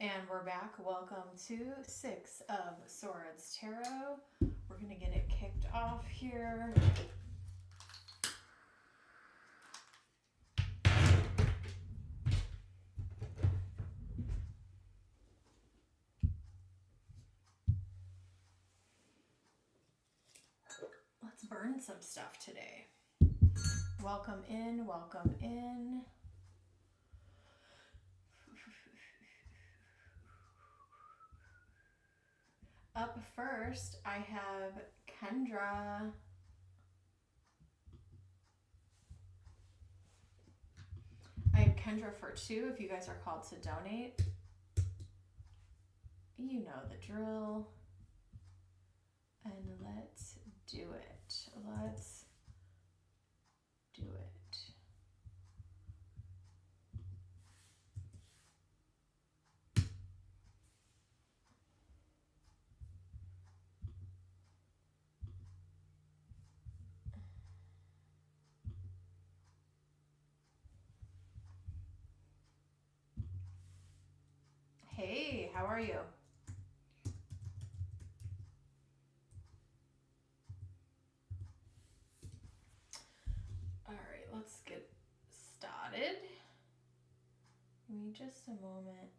And we're back. Welcome to Six of Swords Tarot. We're going to get it kicked off here. Let's burn some stuff today. Welcome in, welcome in. Up first, I have Kendra. I have Kendra for 2 if you guys are called to donate. You know the drill. And let's do it. Let's do it. Hey, how are you? All right, let's get started. Give me just a moment.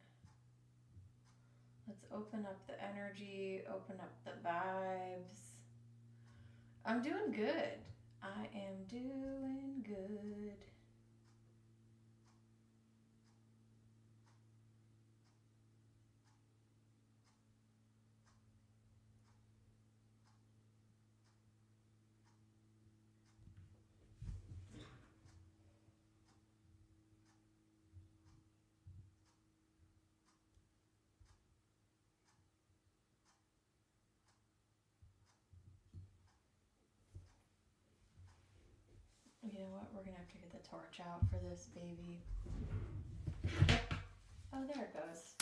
Let's open up the energy, open up the vibes. I'm doing good. I am doing good. You know what? We're going to have to get the torch out for this baby. Oh, there it goes.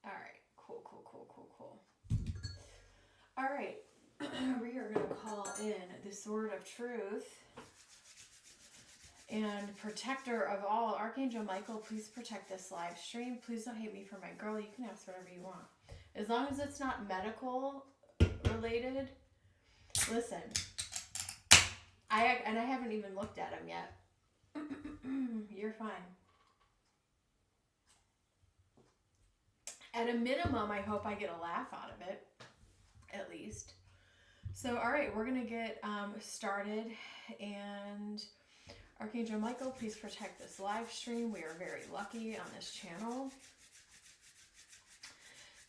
All right, cool. All right, we are going to call in the Sword of Truth and protector of all, Archangel Michael. Please protect this live stream. Please don't hate me for my girl. You can ask whatever you want, as long as it's not medical related. Listen, I haven't even looked at him yet. You're fine. At a minimum, I hope I get a laugh out of it, at least. So, all right, we're going to get started. And Archangel Michael, please protect this live stream. We are very lucky on this channel.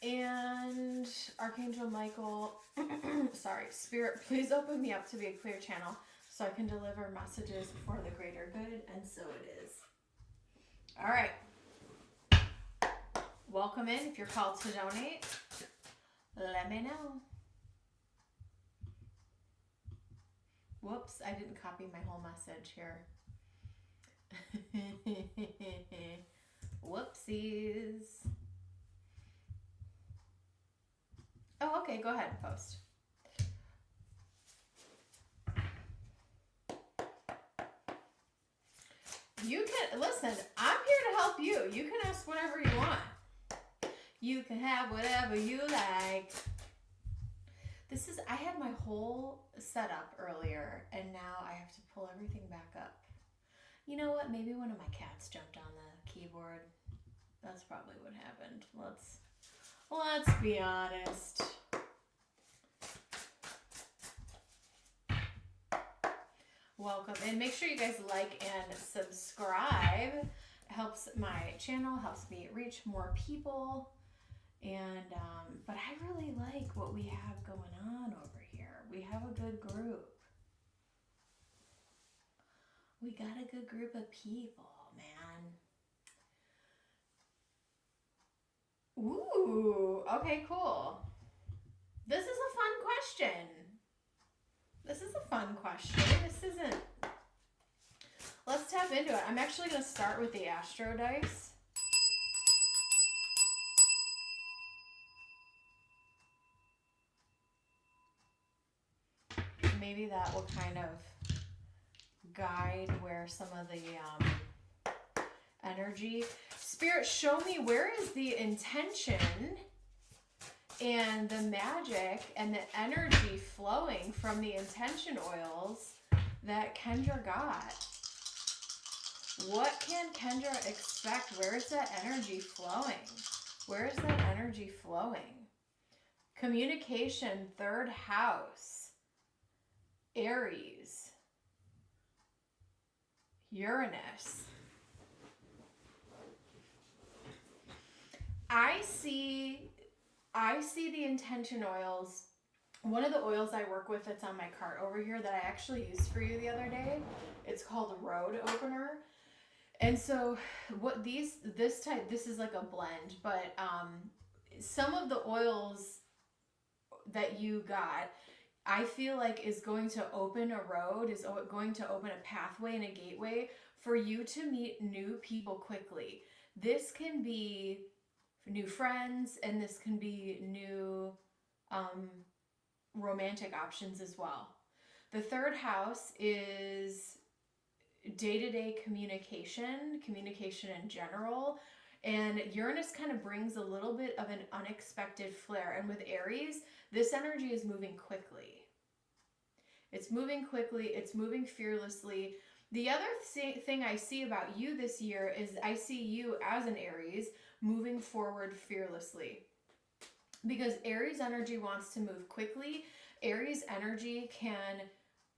And Archangel Michael, sorry, Spirit, please open me up to be a clear channel so I can deliver messages for the greater good, and so it is. All right. Welcome in. If you're called to donate, let me know. Whoops, I didn't copy my whole message here. Whoopsies. Oh, okay, go ahead and post. You can, listen, I'm here to help you. You can ask whatever you want. You can have whatever you like. This is, I had my whole setup earlier, and now I have to pull everything back up. You know what? Maybe one of my cats jumped on the keyboard. That's probably what happened. Let's be honest. Welcome, and make sure you guys like and subscribe. It helps my channel, helps me reach more people. And but I really like what we have going on over here. We have a good group. We got a good group of people, man. Ooh, okay, cool. This is a fun question. This is a fun question. This isn't... Let's tap into it. I'm actually going to start with the Astro dice. Maybe that will kind of guide where some of the energy... Spirit, show me where is the intention and the magic and the energy flowing from the intention oils that Kendra got. What can Kendra expect? Where is that energy flowing? Where is that energy flowing? Communication, third house, Aries, Uranus. I see the intention oils. One of the oils I work with that's on my cart over here that I actually used for you the other day, it's called Road Opener. And so what this is like a blend, but some of the oils that you got, I feel like is going to open a road, is going to open a pathway and a gateway for you to meet new people quickly. This can be new friends, and this can be new romantic options as well. The third house is day-to-day communication in general, and Uranus kind of brings a little bit of an unexpected flair. And with Aries, this energy is moving quickly. It's moving quickly, it's moving fearlessly. The other thing I see about you this year is I see you as an Aries moving forward fearlessly. Because Aries energy wants to move quickly. Aries energy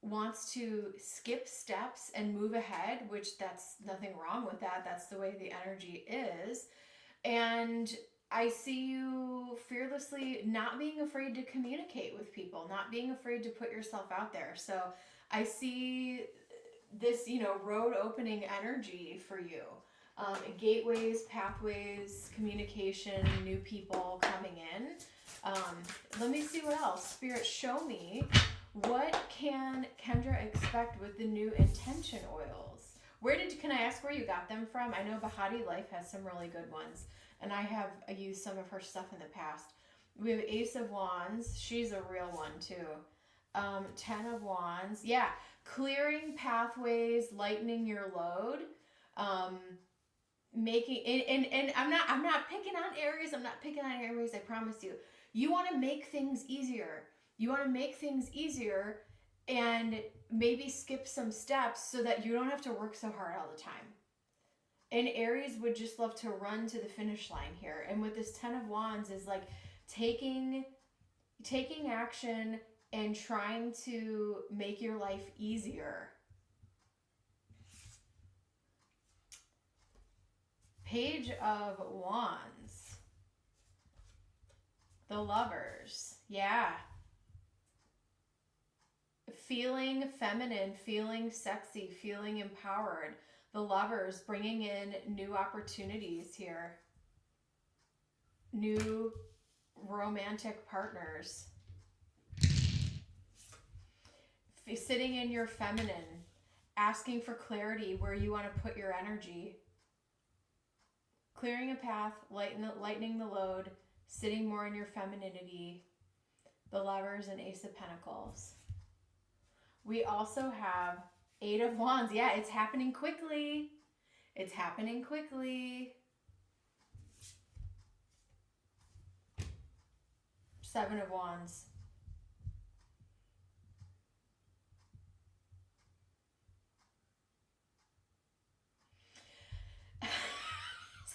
wants to skip steps and move ahead, which that's nothing wrong with that. That's the way the energy is. And I see you fearlessly not being afraid to communicate with people, not being afraid to put yourself out there. So I see this, road opening energy for you. Gateways, pathways, communication, new people coming in. Let me see what else. Spirit, show me, what can Kendra expect with the new intention oils? Can I ask where you got them from? I know Bahati Life has some really good ones, and I used some of her stuff in the past. We have Ace of Wands. She's a real one too. 10 of Wands. Yeah, clearing pathways, lightening your load. Making and I'm not picking on Aries. I'm not picking on Aries. I promise you. You want to make things easier. You want to make things easier and maybe skip some steps so that you don't have to work so hard all the time. And Aries would just love to run to the finish line here. And with this 10 of Wands is like taking action and trying to make your life easier. Page of Wands. The Lovers. Yeah. Feeling feminine, feeling sexy, feeling empowered. The Lovers, bringing in new opportunities here. New romantic partners. Sitting in your feminine. Asking for clarity where you want to put your energy. Clearing a path, lightening the load, sitting more in your femininity, the Lovers, and Ace of Pentacles. We also have 8 of Wands. Yeah, it's happening quickly. It's happening quickly. 7 of Wands.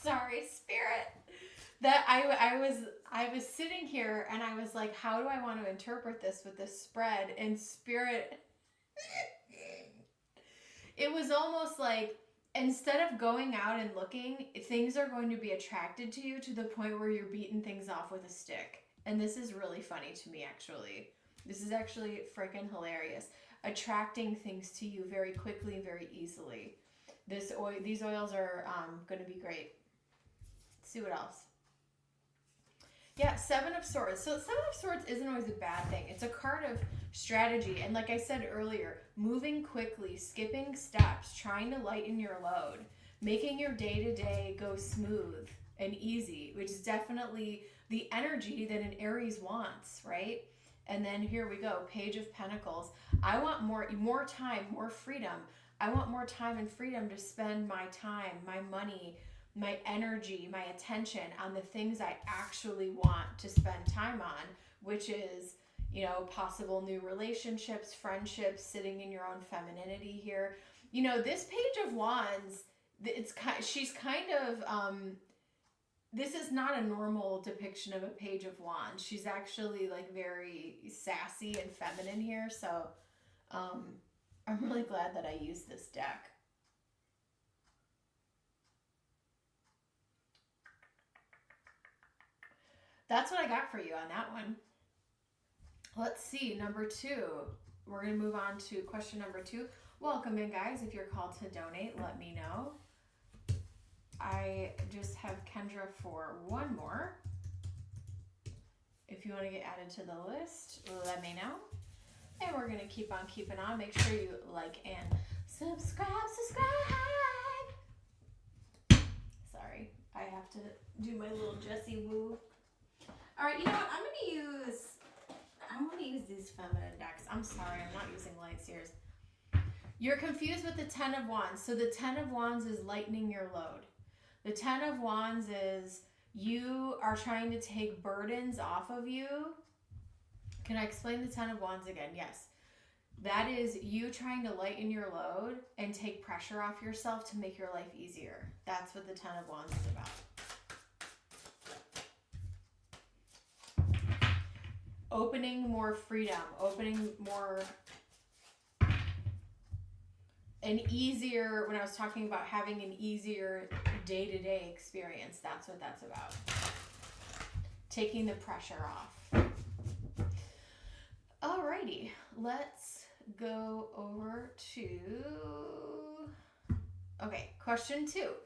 Sorry, Spirit. That I was sitting here and I was like, how do I want to interpret this with this spread? And Spirit, it was almost like instead of going out and looking, things are going to be attracted to you to the point where you're beating things off with a stick. And this is really funny to me, actually. This is actually freaking hilarious. Attracting things to you very quickly, very easily. These oils are going to be great. Let's see what else. Yeah, Seven of Swords. So Seven of Swords isn't always a bad thing. It's a card of strategy. And like I said earlier, moving quickly, skipping steps, trying to lighten your load, making your day-to-day go smooth and easy, which is definitely the energy that an Aries wants, right? And then here we go, Page of Pentacles. I want more time, more freedom. I want more time and freedom to spend my time, my money, my energy, my attention on the things I actually want to spend time on, which is, you know, possible new relationships, friendships, sitting in your own femininity here. You know, this Page of Wands, she's kind of, this is not a normal depiction of a Page of Wands. She's actually like very sassy and feminine here. So I'm really glad that I used this deck. That's what I got for you on that one. Let's see, number 2. We're going to move on to question number 2. Welcome in, guys. If you're called to donate, let me know. I just have Kendra for one more. If you want to get added to the list, let me know. And we're going to keep on keeping on. Make sure you like and subscribe. Sorry, I have to do my little Jessie woo. All right, you know what? I'm going to use these feminine decks. I'm sorry, I'm not using light seers. You're confused with the Ten of Wands. So the Ten of Wands is lightening your load. The Ten of Wands is you are trying to take burdens off of you. Can I explain the Ten of Wands again? Yes. That is you trying to lighten your load and take pressure off yourself to make your life easier. That's what the Ten of Wands is about. Opening more freedom, opening more, an easier, when I was talking about having an easier day-to-day experience, that's what that's about. Taking the pressure off. Alrighty, let's go over to, okay, question 2.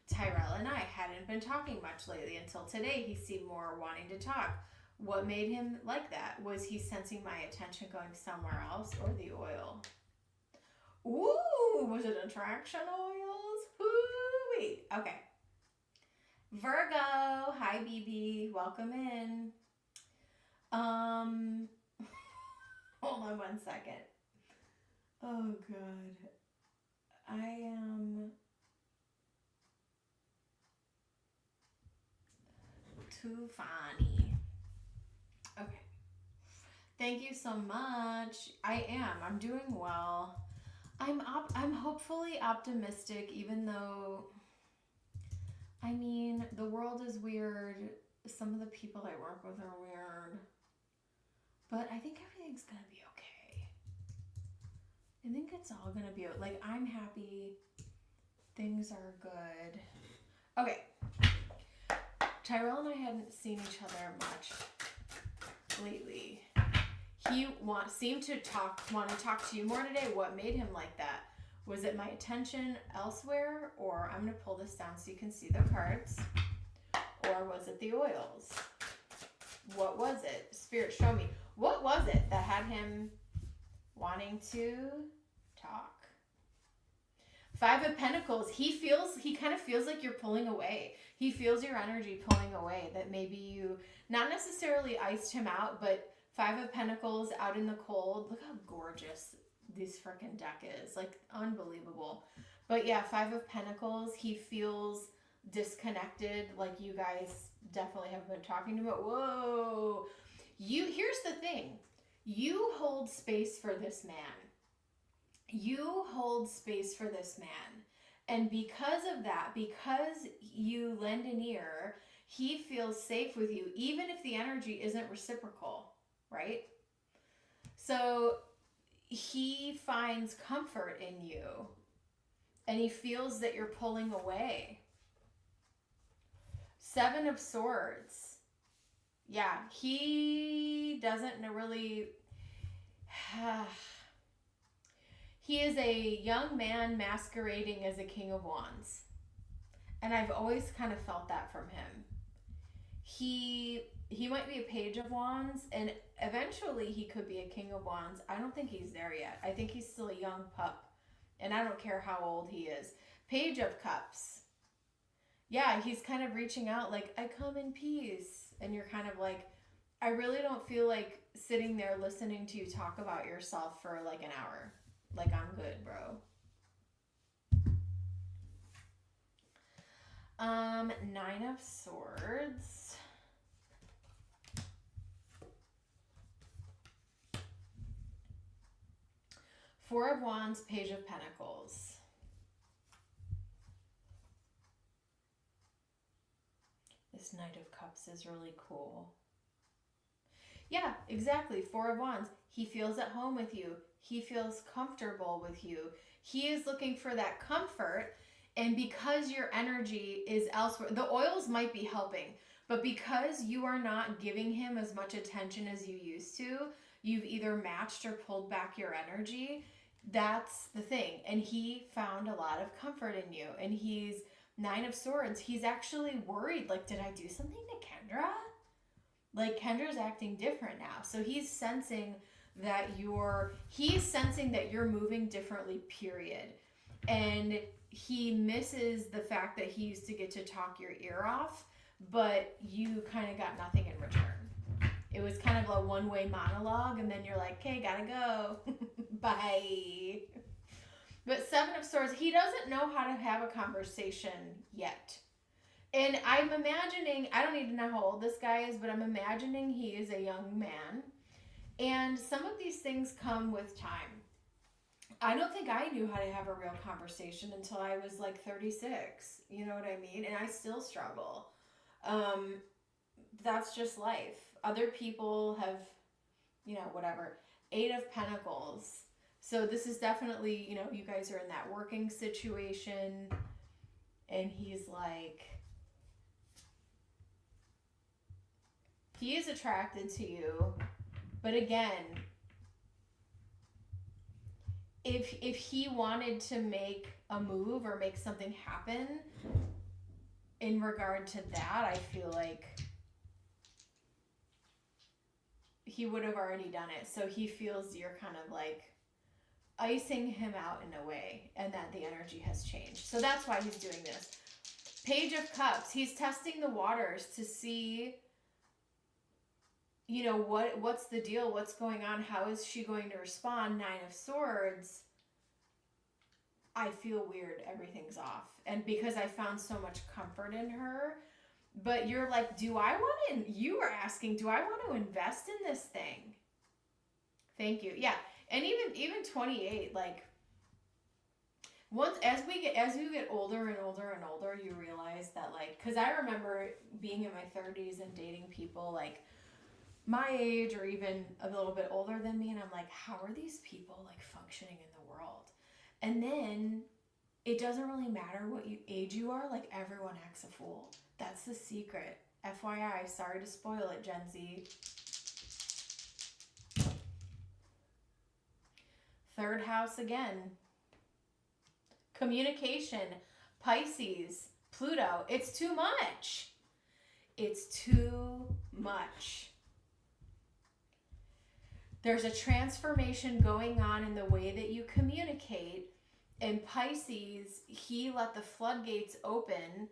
Tyrell and I hadn't been talking much lately until today. He seemed more wanting to talk. What made him like that? Was he sensing my attention going somewhere else, or the oil? Ooh, was it attraction oils? Ooh-wee. Okay. Virgo, hi BB, welcome in. Hold on one second. Oh God. I am too funny. Okay. Thank you so much. I'm doing well. I'm hopefully optimistic, even though, I mean, the world is weird. Some of the people I work with are weird. But I think everything's going to be okay. I think it's all going to be, like, I'm happy. Things are good. Okay. Tyrell and I hadn't seen each other much lately. He seemed to want to talk to you more today. What made him like that? Was it my attention elsewhere? Or I'm going to pull this down so you can see the cards. Or was it the oils? What was it? Spirit, show me. What was it that had him wanting to talk? Five of Pentacles. He kind of feels like you're pulling away. He feels your energy pulling away, that maybe you not necessarily iced him out, but Five of Pentacles out in the cold. Look how gorgeous this freaking deck is. Like, unbelievable. But yeah, Five of Pentacles. He feels disconnected. Like, you guys definitely have been talking to him. Whoa. Here's the thing. You hold space for this man. You hold space for this man. And because of that, because you lend an ear, he feels safe with you, even if the energy isn't reciprocal, right? So he finds comfort in you, and he feels that you're pulling away. Seven of Swords. Yeah, he doesn't really... He is a young man masquerading as a King of Wands. And I've always kind of felt that from him. he might be a Page of Wands, and eventually he could be a King of Wands. I don't think he's there yet. I think he's still a young pup, and I don't care how old he is. Page of Cups. Yeah, he's kind of reaching out like, I come in peace. And you're kind of like, I really don't feel like sitting there listening to you talk about yourself for like an hour. Like, I'm good, bro. Nine of Swords. Four of Wands, Page of Pentacles. This Knight of Cups is really cool. Yeah, exactly. Four of Wands. He feels at home with you. He feels comfortable with you. He is looking for that comfort. And because your energy is elsewhere, the oils might be helping, but because you are not giving him as much attention as you used to, you've either matched or pulled back your energy. That's the thing. And he found a lot of comfort in you. And he's Nine of Swords. He's actually worried, like, did I do something to Kendra? Like, Kendra's acting different now. So he's sensing that you're moving differently, period. And he misses the fact that he used to get to talk your ear off, but you kind of got nothing in return. It was kind of a one-way monologue, and then you're like, okay, gotta go. Bye. But Seven of Swords, he doesn't know how to have a conversation yet. And I'm imagining, I don't need to know how old this guy is, but I'm imagining he is a young man. And some of these things come with time. I don't think I knew how to have a real conversation until I was like 36. You know what I mean? And I still struggle. That's just life. Other people have, whatever. Eight of Pentacles. So this is definitely, you guys are in that working situation. And he's like, he is attracted to you. But again, if he wanted to make a move or make something happen in regard to that, I feel like he would have already done it. So he feels you're kind of like icing him out in a way, and that the energy has changed. So that's why he's doing this. Page of Cups. He's testing the waters to see, what's the deal? What's going on? How is she going to respond? Nine of Swords. I feel weird. Everything's off. And because I found so much comfort in her, but you're like, you were asking, do I want to invest in this thing? Thank you. Yeah. And even 28, like, as you get older and older and older, you realize that, like, because I remember being in my 30s and dating people like my age or even a little bit older than me, and I'm like, how are these people like functioning in the world? And then it doesn't really matter what age you are, like, everyone acts a fool. That's the secret. FYI, sorry to spoil it, Gen Z. Third house again. Communication. Pisces. Pluto. It's too much. It's too much. There's a transformation going on in the way that you communicate. And Pisces, he let the floodgates open,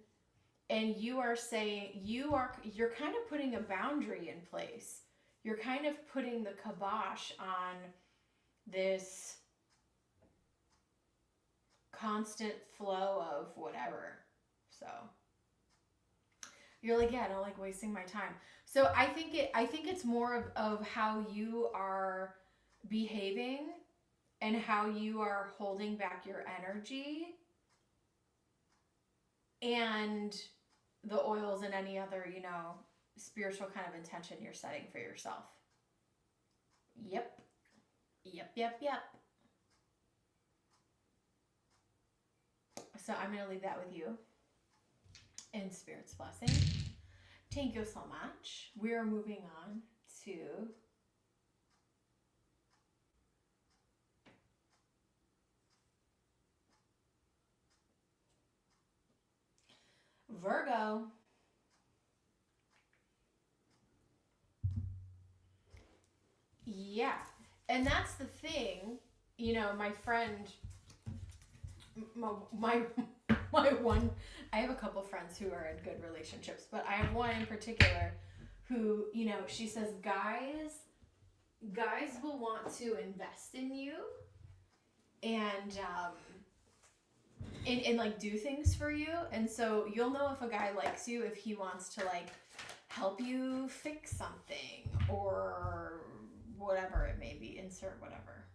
and you are saying, you're kind of putting a boundary in place. You're kind of putting the kibosh on this constant flow of whatever. So you're like, yeah, I don't like wasting my time. So I think it's more of how you are behaving and how you are holding back your energy, and the oils and any other, spiritual kind of intention you're setting for yourself. Yep. So I'm going to leave that with you. And Spirit's blessing. Thank you so much. We are moving on to Virgo. Yeah. And that's the thing, you know, my friend, my one, I have a couple friends who are in good relationships, but I have one in particular who, you know, she says guys will want to invest in you and like do things for you. And so you'll know if a guy likes you if he wants to like help you fix something or whatever it may be, insert whatever.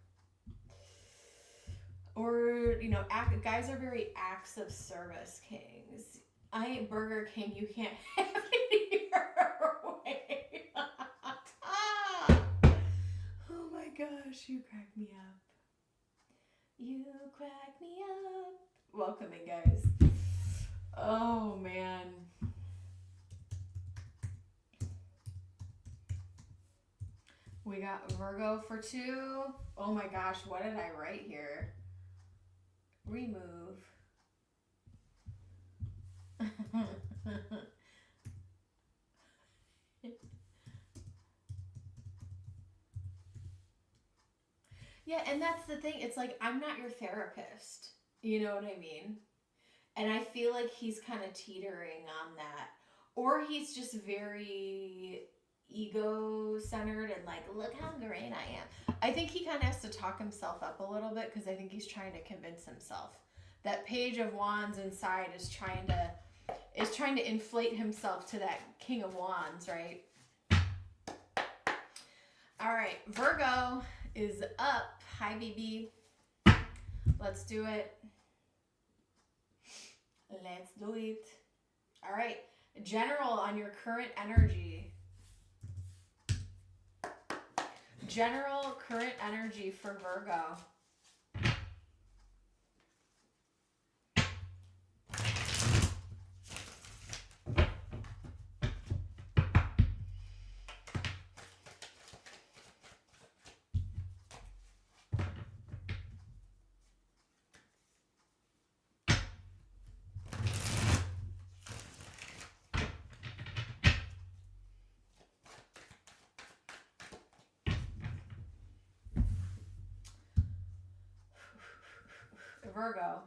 Or, you know, guys are very acts of service kings. I ain't Burger King, you can't have it your way. Oh my gosh, you crack me up. You crack me up. Welcome in, guys. Oh man. We got Virgo for 2. Oh my gosh, what did I write here? Remove. Yeah, and that's the thing. It's like, I'm not your therapist. You know what I mean? And I feel like he's kind of teetering on that. Or he's just very ego-centered and like, look how great I am. I think he kind of has to talk himself up a little bit because I think he's trying to convince himself. That Page of Wands inside is trying to inflate himself to that King of Wands, right? All right, Virgo is up. Hi, BB. Let's do it. Let's do it. All right, general on your current energy. General current energy for Virgo. Virgo,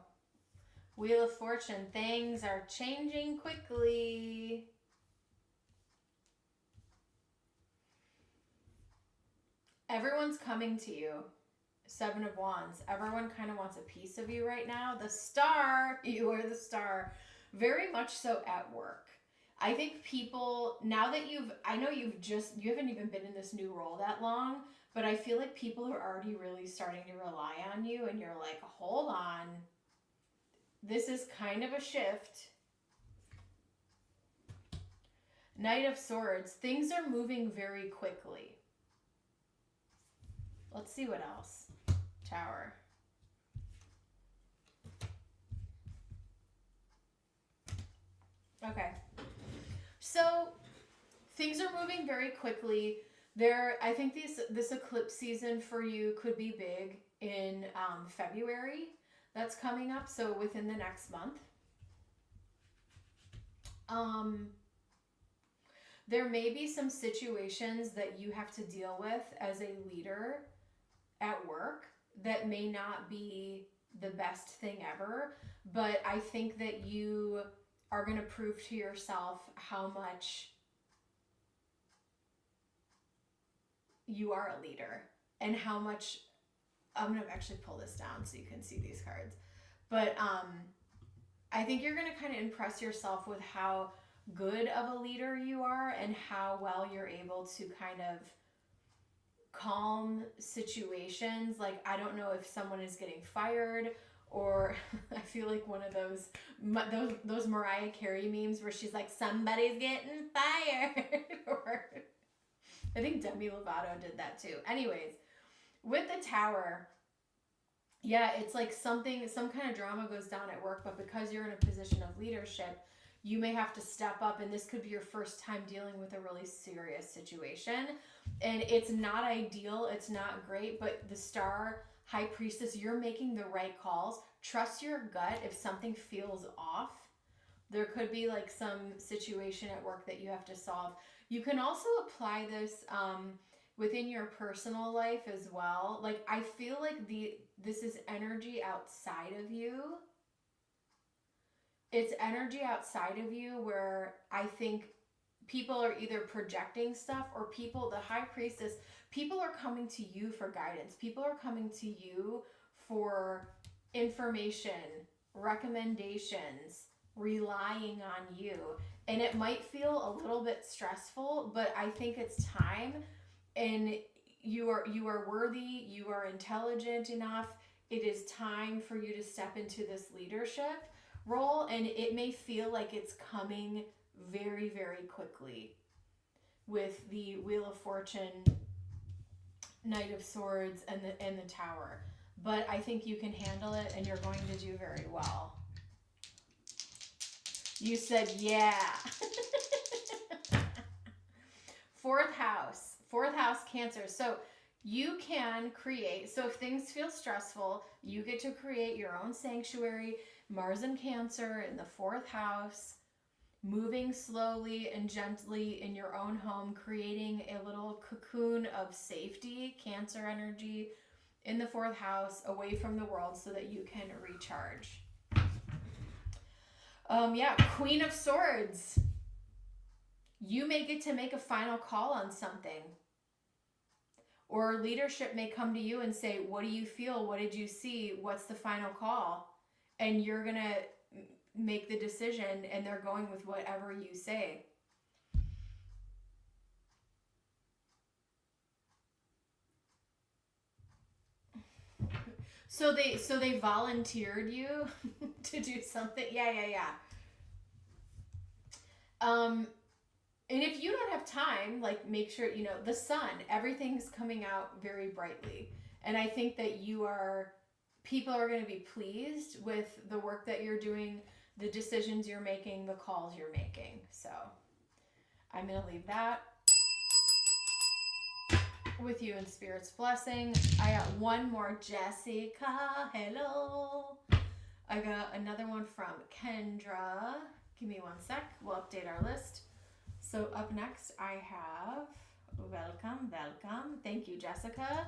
Wheel of Fortune, things are changing quickly. Everyone's coming to you. 7 of Wands. Everyone kind of wants a piece of you right now. The star, you are the star. Very much so at work. I think people, now that I know you haven't even been in this new role that long, but I feel like people are already really starting to rely on you and you're like, hold on. This is kind of a shift. Knight of Swords. Things are moving very quickly. Let's see what else. Tower. Okay. So things are moving very quickly. I think this eclipse season for you could be big in February. That's coming up, so within the next month. There may be some situations that you have to deal with as a leader at work that may not be the best thing ever, but I think that you are going to prove to yourself how much you are a leader and how much. I'm going to actually pull this down so you can see these cards. But I think you're going to kind of impress yourself with how good of a leader you are and how well you're able to kind of calm situations. Like, I don't know if someone is getting fired, or I feel like one of those Mariah Carey memes where she's like, somebody's getting fired. Or I think Demi Lovato did that too. Anyways, with the Tower, yeah, it's like some kind of drama goes down at work, but because you're in a position of leadership, you may have to step up, and this could be your first time dealing with a really serious situation. And it's not ideal, it's not great, but the Star High Priestess, you're making the right calls. Trust your gut if something feels off. There could be like some situation at work that you have to solve. You can also apply this within your personal life as well. Like, I feel like this is energy outside of you. It's energy outside of you where I think people are either projecting stuff, or the high priestess, people are coming to you for guidance. People are coming to you for information, recommendations, relying on you. And it might feel a little bit stressful, but I think it's time, and you are worthy, you are intelligent enough. It is time for you to step into this leadership role, and it may feel like it's coming very, very quickly with the Wheel of Fortune, Knight of Swords, and the Tower. But I think you can handle it, and you're going to do very well. You said, yeah. Fourth house, Cancer. So you can create, so if things feel stressful, you get to create your own sanctuary. Mars and Cancer in the fourth house, moving slowly and gently in your own home, creating a little cocoon of safety, Cancer energy in the fourth house, away from the world, so that you can recharge. Yeah, Queen of Swords. You may get to make a final call on something. Or leadership may come to you and say, what do you feel? What did you see? What's the final call? And you're going to make the decision, and they're going with whatever you say. So they volunteered you to do something. Yeah. And if you don't have time, like, make sure, the sun, everything's coming out very brightly. And I think that people are going to be pleased with the work that you're doing, the decisions you're making, the calls you're making. So I'm going to leave that with you in Spirit's blessing. I got one more, Jessica. Hello. I got another one from Kendra. Give me one sec. We'll update our list. So up next, I have, welcome. Thank you, Jessica.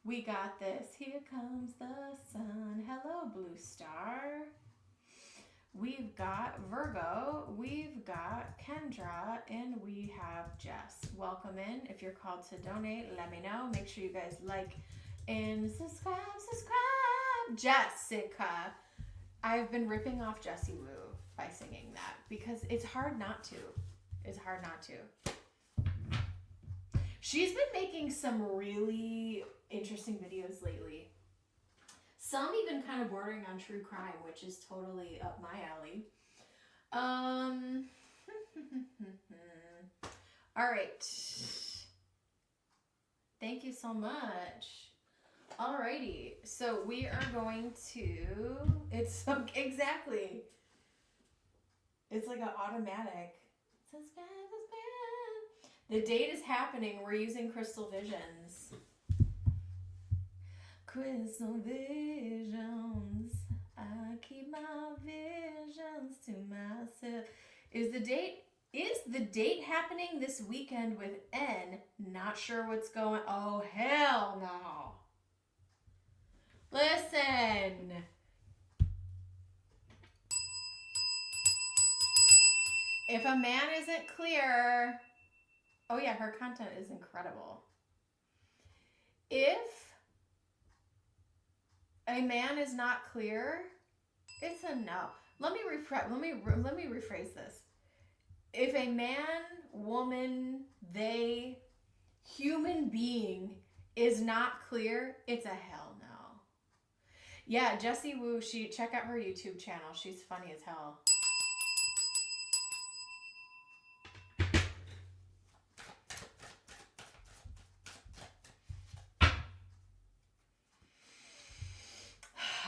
We got this. Here comes the sun. Hello, Blue Star. We've got Virgo, we've got Kendra, and we have Jess. Welcome in. If you're called to donate, let me know. Make sure you guys like and subscribe. Jessica. I've been ripping off Jessie Woo by singing that because it's hard not to. She's been making some really interesting videos lately. Some even kind of bordering on true crime, which is totally up my alley. All right. Thank you so much. Alrighty. So we are going to, exactly. It's like an automatic. The date is happening. We're using crystal visions. Crystal visions. I keep my visions to myself. Is the date happening this weekend with N? Not sure what's going. Oh, hell no. Listen. If a man isn't clear, oh yeah, her content is incredible. If a man is not clear, it's a no. Let me rephrase this. If a man, woman, they, human being is not clear, it's a hell no. Yeah, Jessie Woo, check out her YouTube channel. She's funny as hell.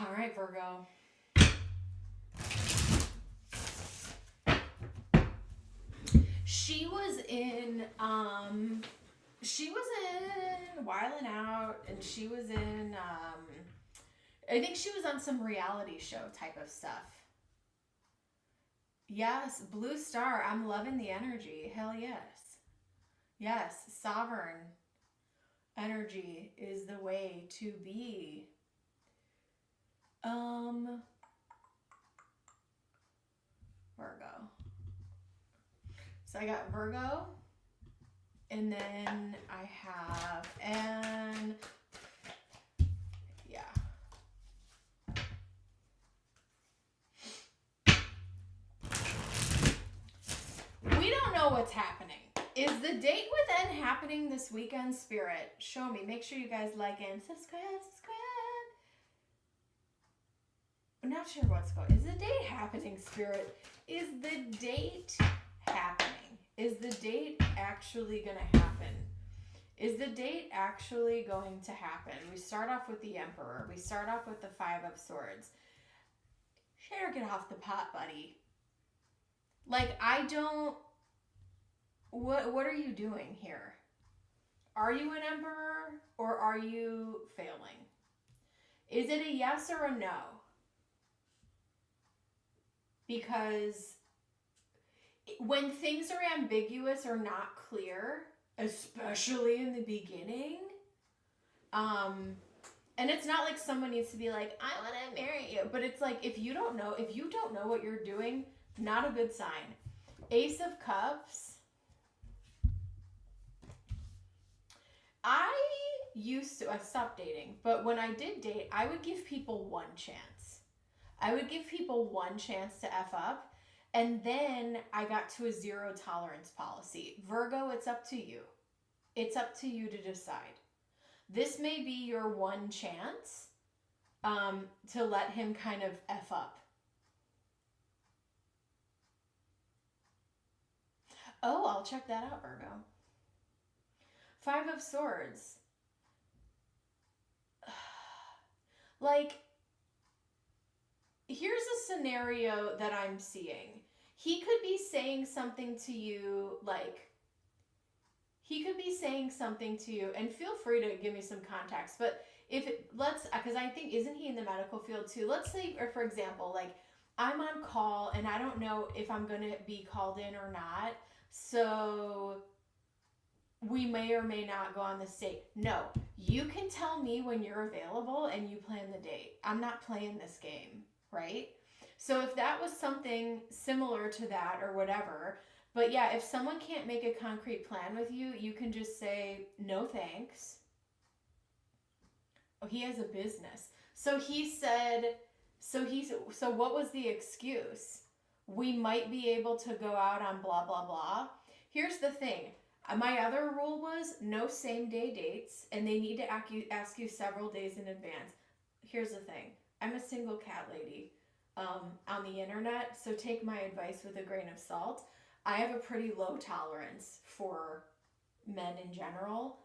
All right, Virgo. She was in Wildin' Out, and she was in, I think she was on some reality show type of stuff. Yes, Blue Star, I'm loving the energy. Hell yes. Yes, sovereign energy is the way to be. Virgo. So I got Virgo, and then I have, and yeah. We don't know what's happening. Is the date with N happening this weekend, Spirit? Show me. Make sure you guys like and subscribe. I'm not sure what's going on. Is the date happening, Spirit? Is the date happening? Is the date actually going to happen? Is the date actually going to happen? We start off with the Emperor. We start off with the Five of Swords. Share, get off the pot, buddy. Like, I don't... What are you doing here? Are you an Emperor or are you failing? Is it a yes or a no? Because when things are ambiguous or not clear, especially in the beginning, and it's not like someone needs to be like, I want to marry you, but it's like, if you don't know what you're doing, not a good sign. Ace of Cups. I stopped dating, but when I did date, I would give people one chance. I would give people one chance to F up, and then I got to a zero tolerance policy. Virgo, it's up to you. It's up to you to decide. This may be your one chance to let him kind of F up. Oh, I'll check that out, Virgo. Five of Swords. Like, here's a scenario that I'm seeing. He could be saying something to you, like, and feel free to give me some context, but because I think, isn't he in the medical field too? Let's say, or for example, like, I'm on call and I don't know if I'm going to be called in or not, so we may or may not go on this date. No, you can tell me when you're available and you plan the date. I'm not playing this game, right? So if that was something similar to that or whatever, but yeah, if someone can't make a concrete plan with you, you can just say, no thanks. Oh, he has a business. So he said, so what was the excuse? We might be able to go out on blah, blah, blah. Here's the thing. My other rule was no same day dates, and they need to ask you several days in advance. Here's the thing. I'm a single cat lady on the internet, so take my advice with a grain of salt. I have a pretty low tolerance for men in general.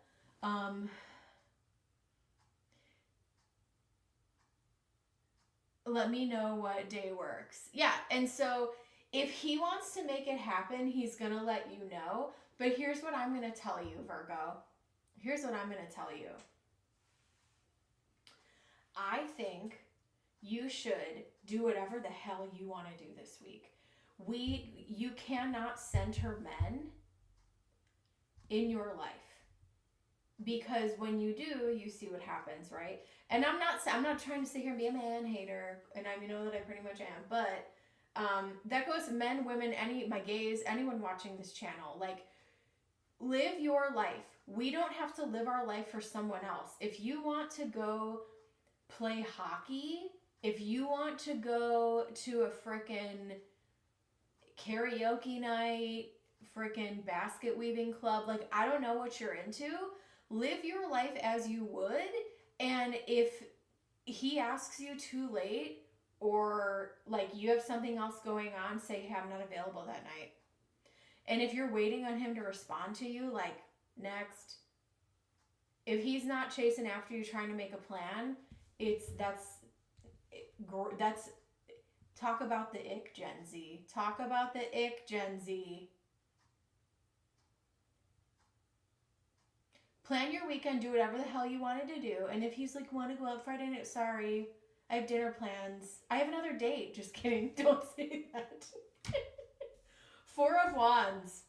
Let me know what day works. Yeah, and so if he wants to make it happen, he's going to let you know. But here's what I'm going to tell you, Virgo. Here's what I'm going to tell you. I think you should do whatever the hell you want to do this week. You cannot center men in your life. Because when you do, you see what happens, right? And I'm not trying to sit here and be a man hater, and I know that I pretty much am, but that goes men, women, my gays, anyone watching this channel. Like, live your life. We don't have to live our life for someone else. If you want to go play hockey, if you want to go to a frickin' karaoke night, frickin' basket weaving club, like, I don't know what you're into. Live your life as you would, and if he asks you too late, or like you have something else going on, say, hey, I'm not available that night. And if you're waiting on him to respond to you, like, next. If he's not chasing after you trying to make a plan, that's talk about the ick, Gen Z. Talk about the ick, Gen Z. Plan your weekend, do whatever the hell you wanted to do. And if he's like, want to go out Friday night, sorry, I have dinner plans. I have another date. Just kidding. Don't say that. Four of Wands.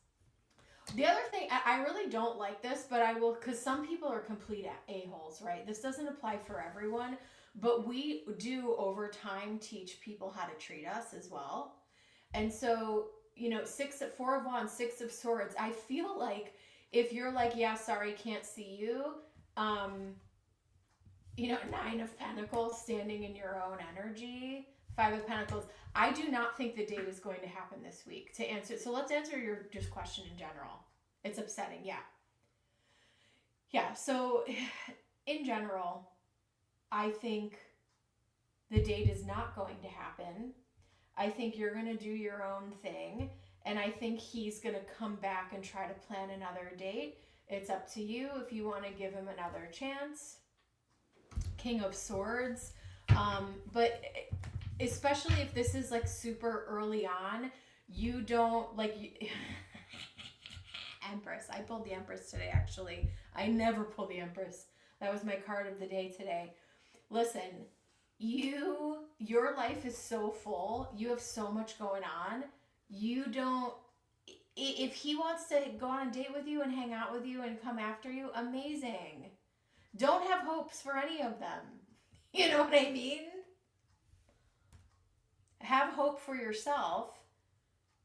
The other thing, I really don't like this, but I will, because some people are complete a-holes, right? This doesn't apply for everyone, but we do over time teach people how to treat us as well. And so, you know, Four of Wands, Six of Swords, I feel like if you're like, yeah, sorry, can't see you, you know, Nine of Pentacles, standing in your own energy, Five of Pentacles, I do not think the date is going to happen this week to answer. So let's answer your just question in general. It's upsetting. Yeah. Yeah. So in general, I think the date is not going to happen. I think you're going to do your own thing. And I think he's going to come back and try to plan another date. It's up to you if you want to give him another chance. King of Swords. But especially if this is like super early on, you don't like... Empress. I pulled the Empress today, actually. I never pull the Empress. That was my card of the day today. Listen, your life is so full. You have so much going on. You don't... If he wants to go on a date with you and hang out with you and come after you, amazing. Don't have hopes for any of them. You know what I mean? Have hope for yourself.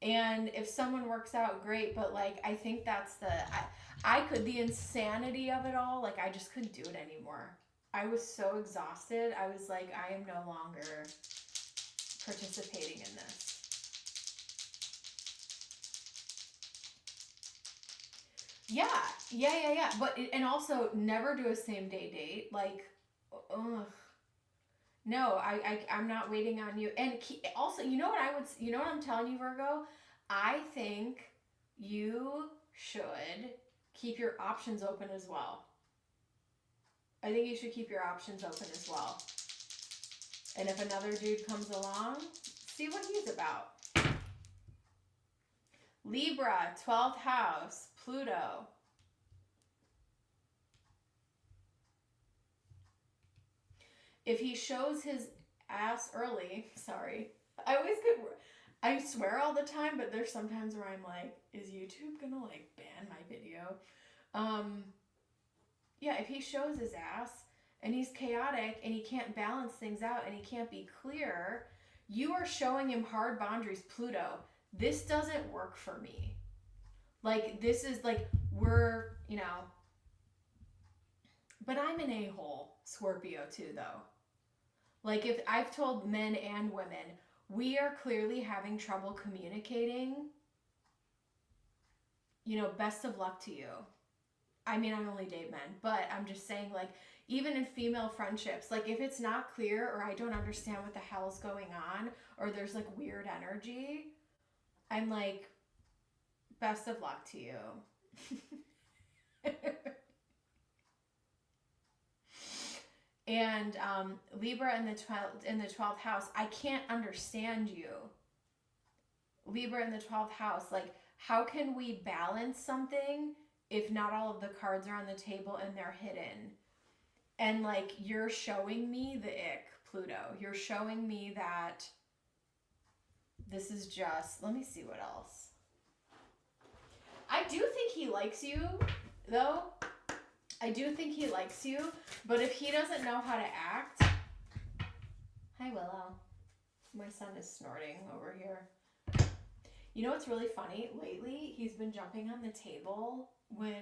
And if someone works out, great. But like, I think that's the insanity of it all. Like, I just couldn't do it anymore. I was so exhausted. I was like, I am no longer participating in this. Yeah. But, and also never do a same day date. Like, ugh. No, I'm not waiting on you. And also, you know what I'm telling you, Virgo? I think you should keep your options open as well. I think you should keep your options open as well. And if another dude comes along, see what he's about. Libra, 12th house, Pluto. If he shows his ass early, sorry, I swear all the time, but there's sometimes where I'm like, is YouTube gonna like ban my video? Yeah, if he shows his ass and he's chaotic and he can't balance things out and he can't be clear, you are showing him hard boundaries. Pluto, this doesn't work for me. Like, this is like, we're, you know, but I'm an a-hole Scorpio too, though. Like, if I've told men and women, we are clearly having trouble communicating, you know, best of luck to you. I mean, I only date men, but I'm just saying, like, even in female friendships, like, if it's not clear or I don't understand what the hell's going on or there's like weird energy, I'm like, best of luck to you. And Libra in the 12th house, I can't understand you. Libra in the 12th house, like, how can we balance something if not all of the cards are on the table and they're hidden? And like, you're showing me the ick, Pluto. You're showing me that this is just, let me see what else. I do think he likes you, though. I do think he likes you, but if he doesn't know how to act... Hi, Willow. My son is snorting over here. You know what's really funny? Lately, he's been jumping on the table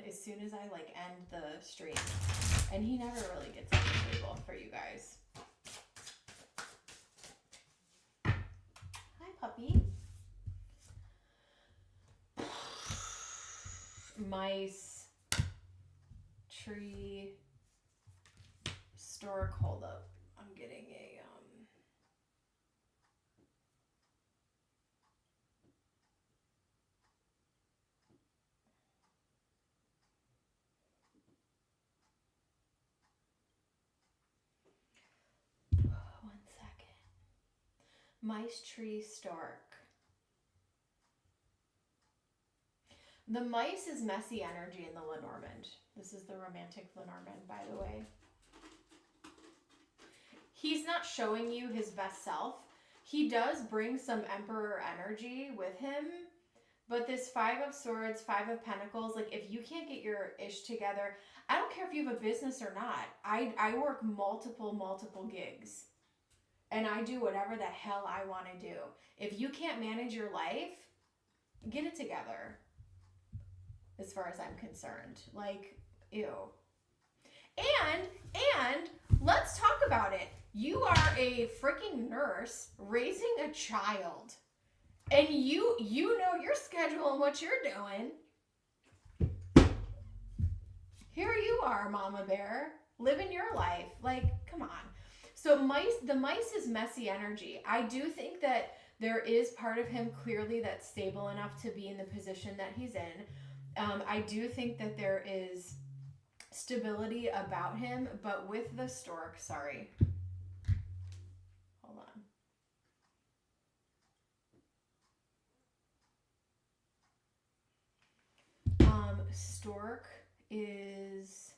as soon as I like end the stream. And he never really gets on the table for you guys. Hi, puppy. Mice. Tree. Stork. Hold up. I'm getting a one second. Mice, tree, stork. The mice is messy energy in the Lenormand. This is the romantic Lenormand, by the way. He's not showing you his best self. He does bring some Emperor energy with him, But this Five of Swords, Five of Pentacles, like if you can't get your ish together, I don't care if you have a business or not. I work multiple gigs. And I do whatever the hell I want to do. If you can't manage your life, get it together. As far as I'm concerned. Like, ew. And let's talk about it. You are a freaking nurse raising a child. And you know your schedule and what you're doing. Here you are, Mama Bear, living your life. Like, come on. So the mice is messy energy. I do think that there is part of him clearly that's stable enough to be in the position that he's in. I do think that there is stability about him, but with the stork, sorry. Hold on. Stork is...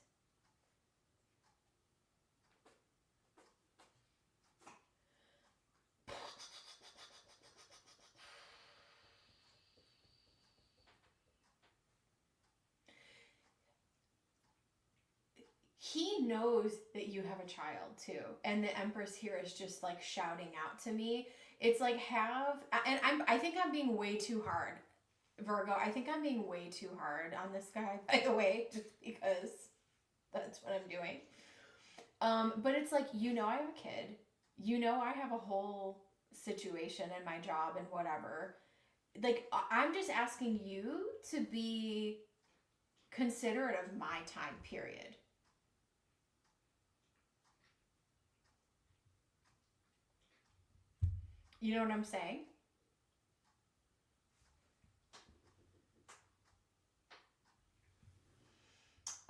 He knows that you have a child too. And the Empress here is just like shouting out to me. It's like I think I'm being way too hard, Virgo. I think I'm being way too hard on this guy, by the way, just because that's what I'm doing. But it's like, you know, I have a kid. You know, I have a whole situation in my job and whatever. Like, I'm just asking you to be considerate of my time period. You know what I'm saying?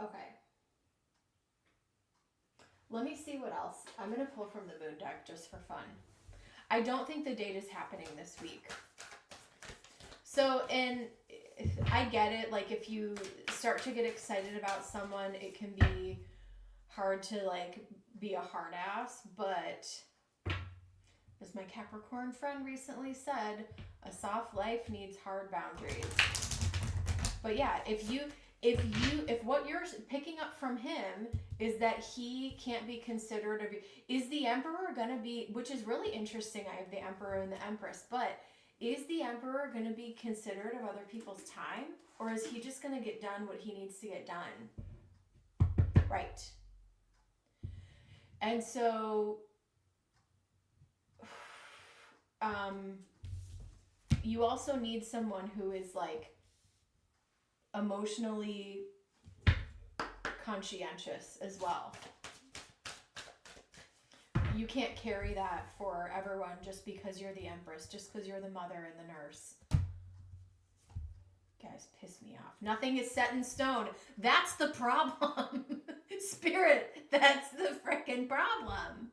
Okay. Let me see what else. I'm going to pull from the moon deck just for fun. I don't think the date is happening this week. So, and I get it. Like, if you start to get excited about someone, it can be hard to, like, be a hard ass, but... as my Capricorn friend recently said, a soft life needs hard boundaries. But yeah, if what you're picking up from him is that he can't be considerate of you, is the Emperor gonna be, which is really interesting, I have the Emperor and the Empress, but is the Emperor gonna be considerate of other people's time? Or is he just gonna get done what he needs to get done? Right. And so... you also need someone who is like emotionally conscientious as well. You can't carry that for everyone just because you're the Empress, just because you're the mother and the nurse. Guys, piss me off. Nothing is set in stone. That's the problem. Spirit, that's the frickin' problem.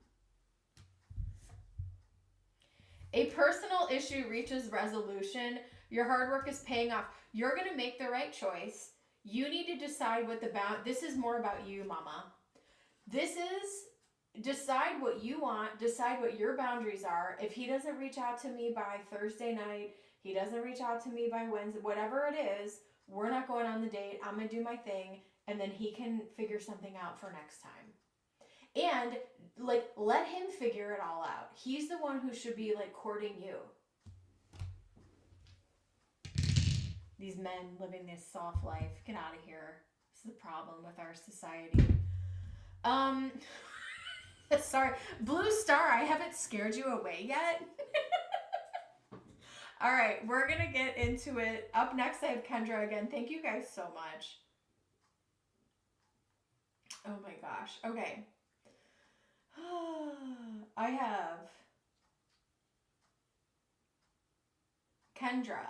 A personal issue reaches resolution. Your hard work is paying off. You're going to make the right choice. You need to decide what this is more about you, mama. This is decide what you want. Decide what your boundaries are. If he doesn't reach out to me by Thursday night, he doesn't reach out to me by Wednesday, whatever it is, we're not going on the date. I'm going to do my thing. And then he can figure something out for next time. And, like, let him figure it all out. He's the one who should be, like, courting you. These men living this soft life. Get out of here. This is the problem with our society. Sorry. Blue Star, I haven't scared you away yet. All right, we're going to get into it. Up next, I have Kendra again. Thank you guys so much. Oh, my gosh. Okay. I have Kendra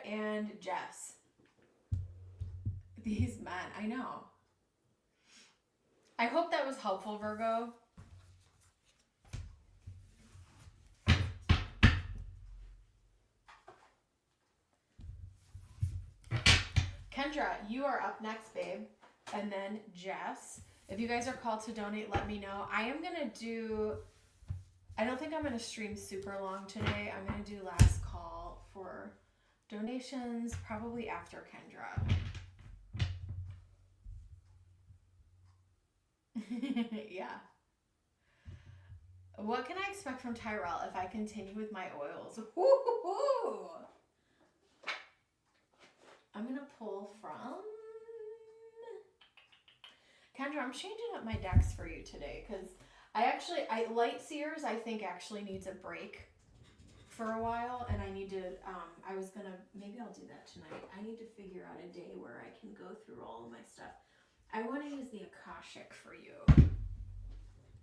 and Jess. These men, I know. I hope that was helpful, Virgo. Kendra, you are up next, babe. And then Jess. If you guys are called to donate, let me know. I am going to do I don't think I'm going to stream super long today. I'm going to do last call for donations probably after Kendra. Yeah. What can I expect from Tyrell if I continue with my oils? Woo-hoo-hoo! I'm going to pull from... Kendra, I'm changing up my decks for you today because Light Seers I think actually needs a break for a while, and I need to, maybe I'll do that tonight. I need to figure out a day where I can go through all of my stuff. I want to use the Akashic for you.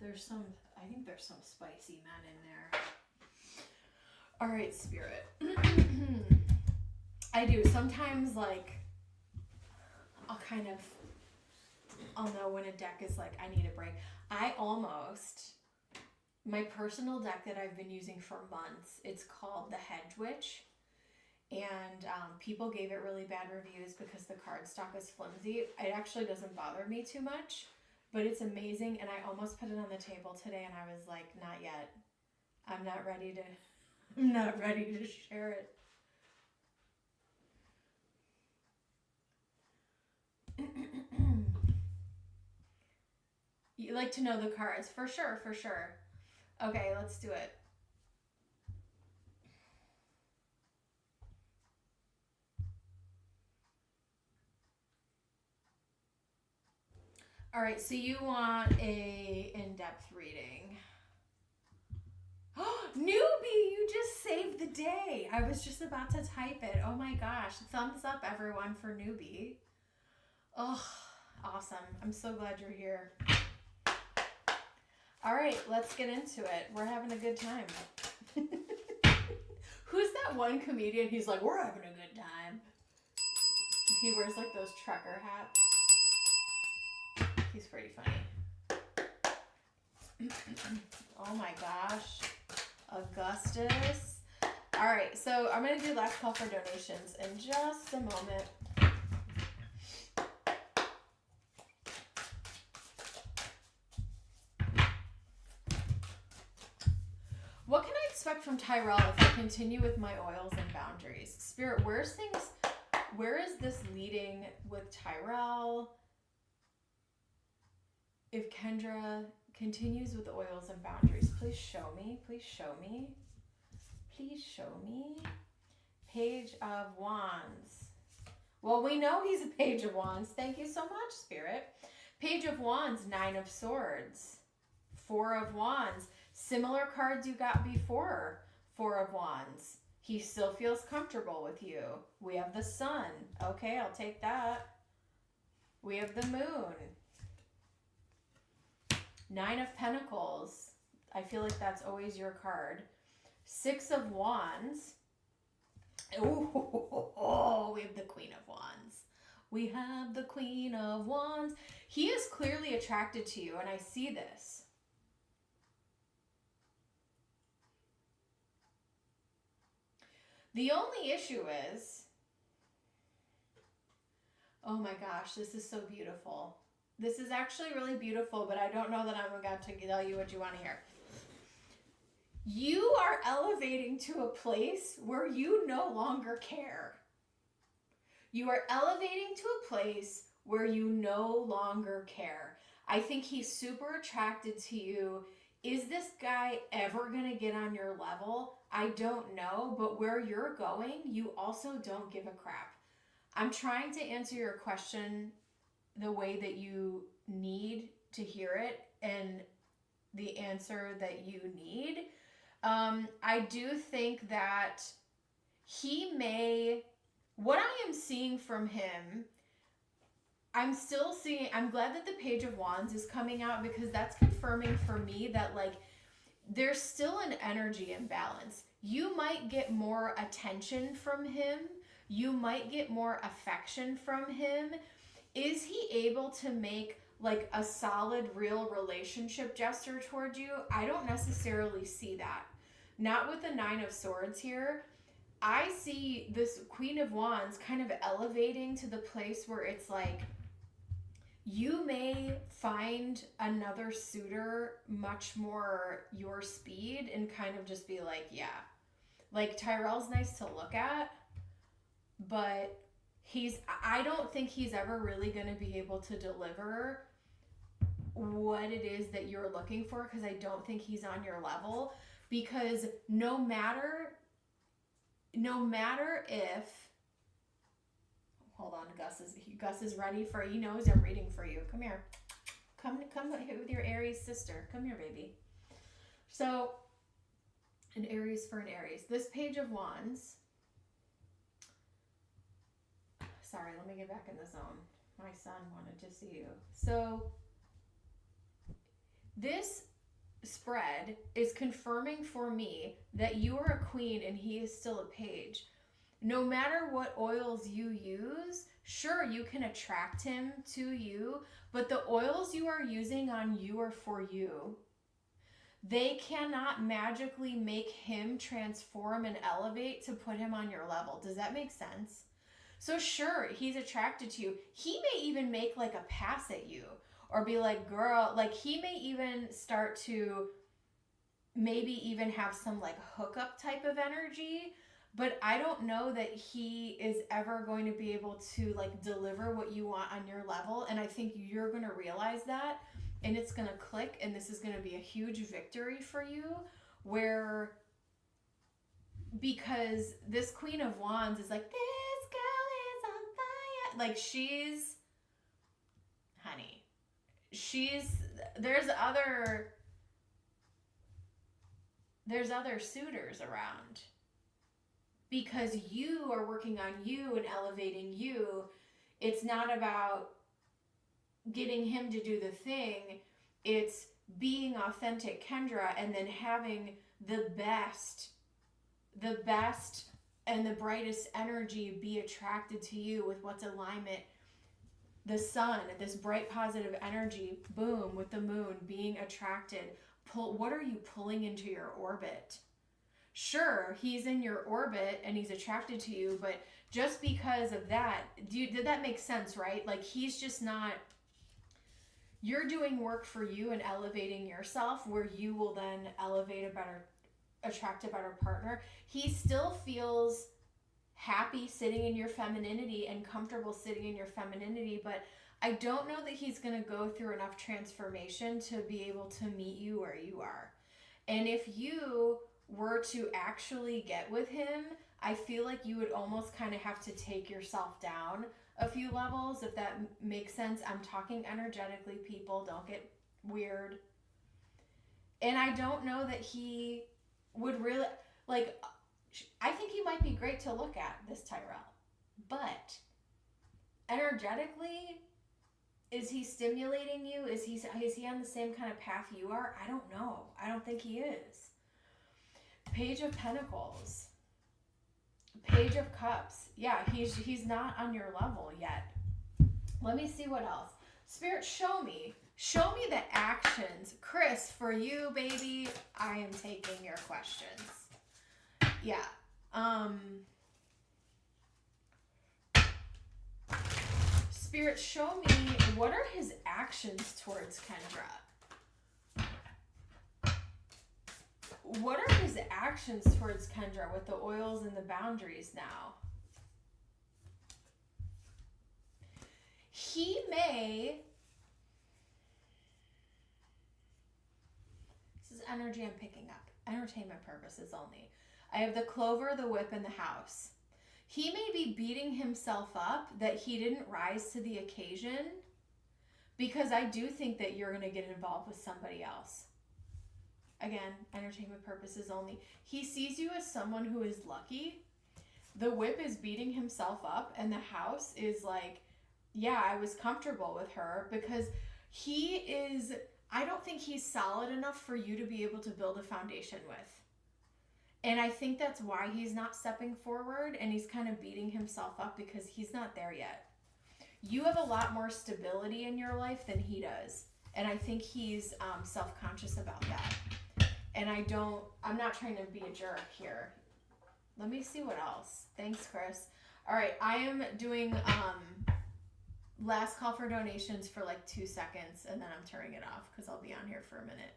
I think there's some spicy men in there. All right, Spirit. I do. Sometimes, like, I'll know when a deck is like, I need a break. My personal deck that I've been using for months, it's called the Hedge Witch. And people gave it really bad reviews because the cardstock is flimsy. It actually doesn't bother me too much, but it's amazing. And I almost put it on the table today and I was like, not yet. I'm not ready to share it. You like to know the cards? For sure, for sure. Okay, let's do it. All right, so you want a in-depth reading. Newbie, you just saved the day. I was just about to type it. Oh my gosh. Thumbs up, everyone, for Newbie. Oh, awesome. I'm so glad you're here. All right, let's get into it. We're having a good time. Who's that one comedian? He's like, we're having a good time. He wears like those trucker hats. He's pretty funny. Oh my gosh. Augustus. All right, so I'm going to do last call for donations in just a moment. What can I expect from Tyrell if I continue with my oils and boundaries? Spirit, where is this leading with Tyrell? If Kendra continues with oils and boundaries, please show me. Please show me. Please show me. Page of Wands. Well, we know he's a Page of Wands. Thank you so much, Spirit. Page of Wands, Nine of Swords, Four of Wands. Similar cards you got before. Four of Wands. He still feels comfortable with you. We have the Sun. Okay, I'll take that. We have the Moon. Nine of Pentacles. I feel like that's always your card. Six of Wands. Oh, we have the Queen of Wands. We have the Queen of Wands. He is clearly attracted to you, and I see this. The only issue is, oh my gosh, this is so beautiful. This is actually really beautiful, but I don't know that I'm about to tell you what you want to hear. You are elevating to a place where you no longer care. You are elevating to a place where you no longer care. I think he's super attracted to you. Is this guy ever going to get on your level? I don't know, but where you're going, you also don't give a crap. I'm trying to answer your question the way that you need to hear it and the answer that you need. I do think that what I am seeing from him, I'm glad that the Page of Wands is coming out because that's confirming for me that like there's still an energy imbalance. You might get more attention from him. You might get more affection from him. Is he able to make like a solid, real relationship gesture towards you? I don't necessarily see that. Not with the Nine of Swords here. I see this Queen of Wands kind of elevating to the place where it's like you may find another suitor much more your speed and kind of just be like, yeah. Like, Tyrell's nice to look at, but I don't think he's ever really going to be able to deliver what it is that you're looking for, because I don't think he's on your level. Because no matter if, hold on, Gus is ready for, he knows I'm reading for you. Come here. Come with your Aries sister. Come here, baby. So, an Aries for an Aries. This Page of Wands. Sorry, let me get back in the zone. My son wanted to see you. So, this spread is confirming for me that you are a queen and he is still a page. No matter what oils you use, sure, you can attract him to you, but the oils you are using on you are for you. They cannot magically make him transform and elevate to put him on your level. Does that make sense? So sure, he's attracted to you. He may even make like a pass at you or be like, girl, like he may even start to maybe even have some like hookup type of energy, but I don't know that he is ever going to be able to like deliver what you want on your level. And I think you're going to realize that, and it's going to click, and this is going to be a huge victory for you, where, because this Queen of Wands is like, this girl is on fire. Like, she's, honey, there's other suitors around, because you are working on you and elevating you. It's not about getting him to do the thing. It's being authentic Kendra, and then having the best and the brightest energy be attracted to you with what's alignment. The sun, this bright positive energy, boom, with the moon being attracted. What are you pulling into your orbit? Sure, he's in your orbit and he's attracted to you, but just because of that, did that make sense, right? Like, he's just not, you're doing work for you and elevating yourself, where you will then attract a better partner. He still feels happy sitting in your femininity and comfortable sitting in your femininity, but I don't know that he's going to go through enough transformation to be able to meet you where you are. And if you were to actually get with him, I feel like you would almost kind of have to take yourself down a few levels, if that makes sense. I'm talking energetically, people, don't get weird. And I don't know that he would really, like, I think he might be great to look at, this Tyrell, but energetically, is he stimulating you? Is he on the same kind of path you are? I don't know. I don't think he is. Page of Pentacles. Page of Cups. Yeah, he's not on your level yet. Let me see what else. Spirit, show me the actions. Chris, for you, baby, I am taking your questions. Yeah. Spirit, show me, what are his actions towards Kendra? What are his actions towards Kendra with the oils and the boundaries now? He may, this is energy I'm picking up, entertainment purposes only. I have the Clover, the Whip, and the House. He may be beating himself up that he didn't rise to the occasion, because I do think that you're going to get involved with somebody else. Again, entertainment purposes only. He sees you as someone who is lucky. The Whip is beating himself up, and the House is like, yeah, I was comfortable with her, because he is, I don't think he's solid enough for you to be able to build a foundation with. And I think that's why he's not stepping forward, and he's kind of beating himself up, because he's not there yet. You have a lot more stability in your life than he does. And I think he's self-conscious about that. And I'm not trying to be a jerk here. Let me see what else. Thanks, Chris. All right, I am doing Last call for donations for like 2 seconds, and then I'm turning it off because I'll be on here for a minute.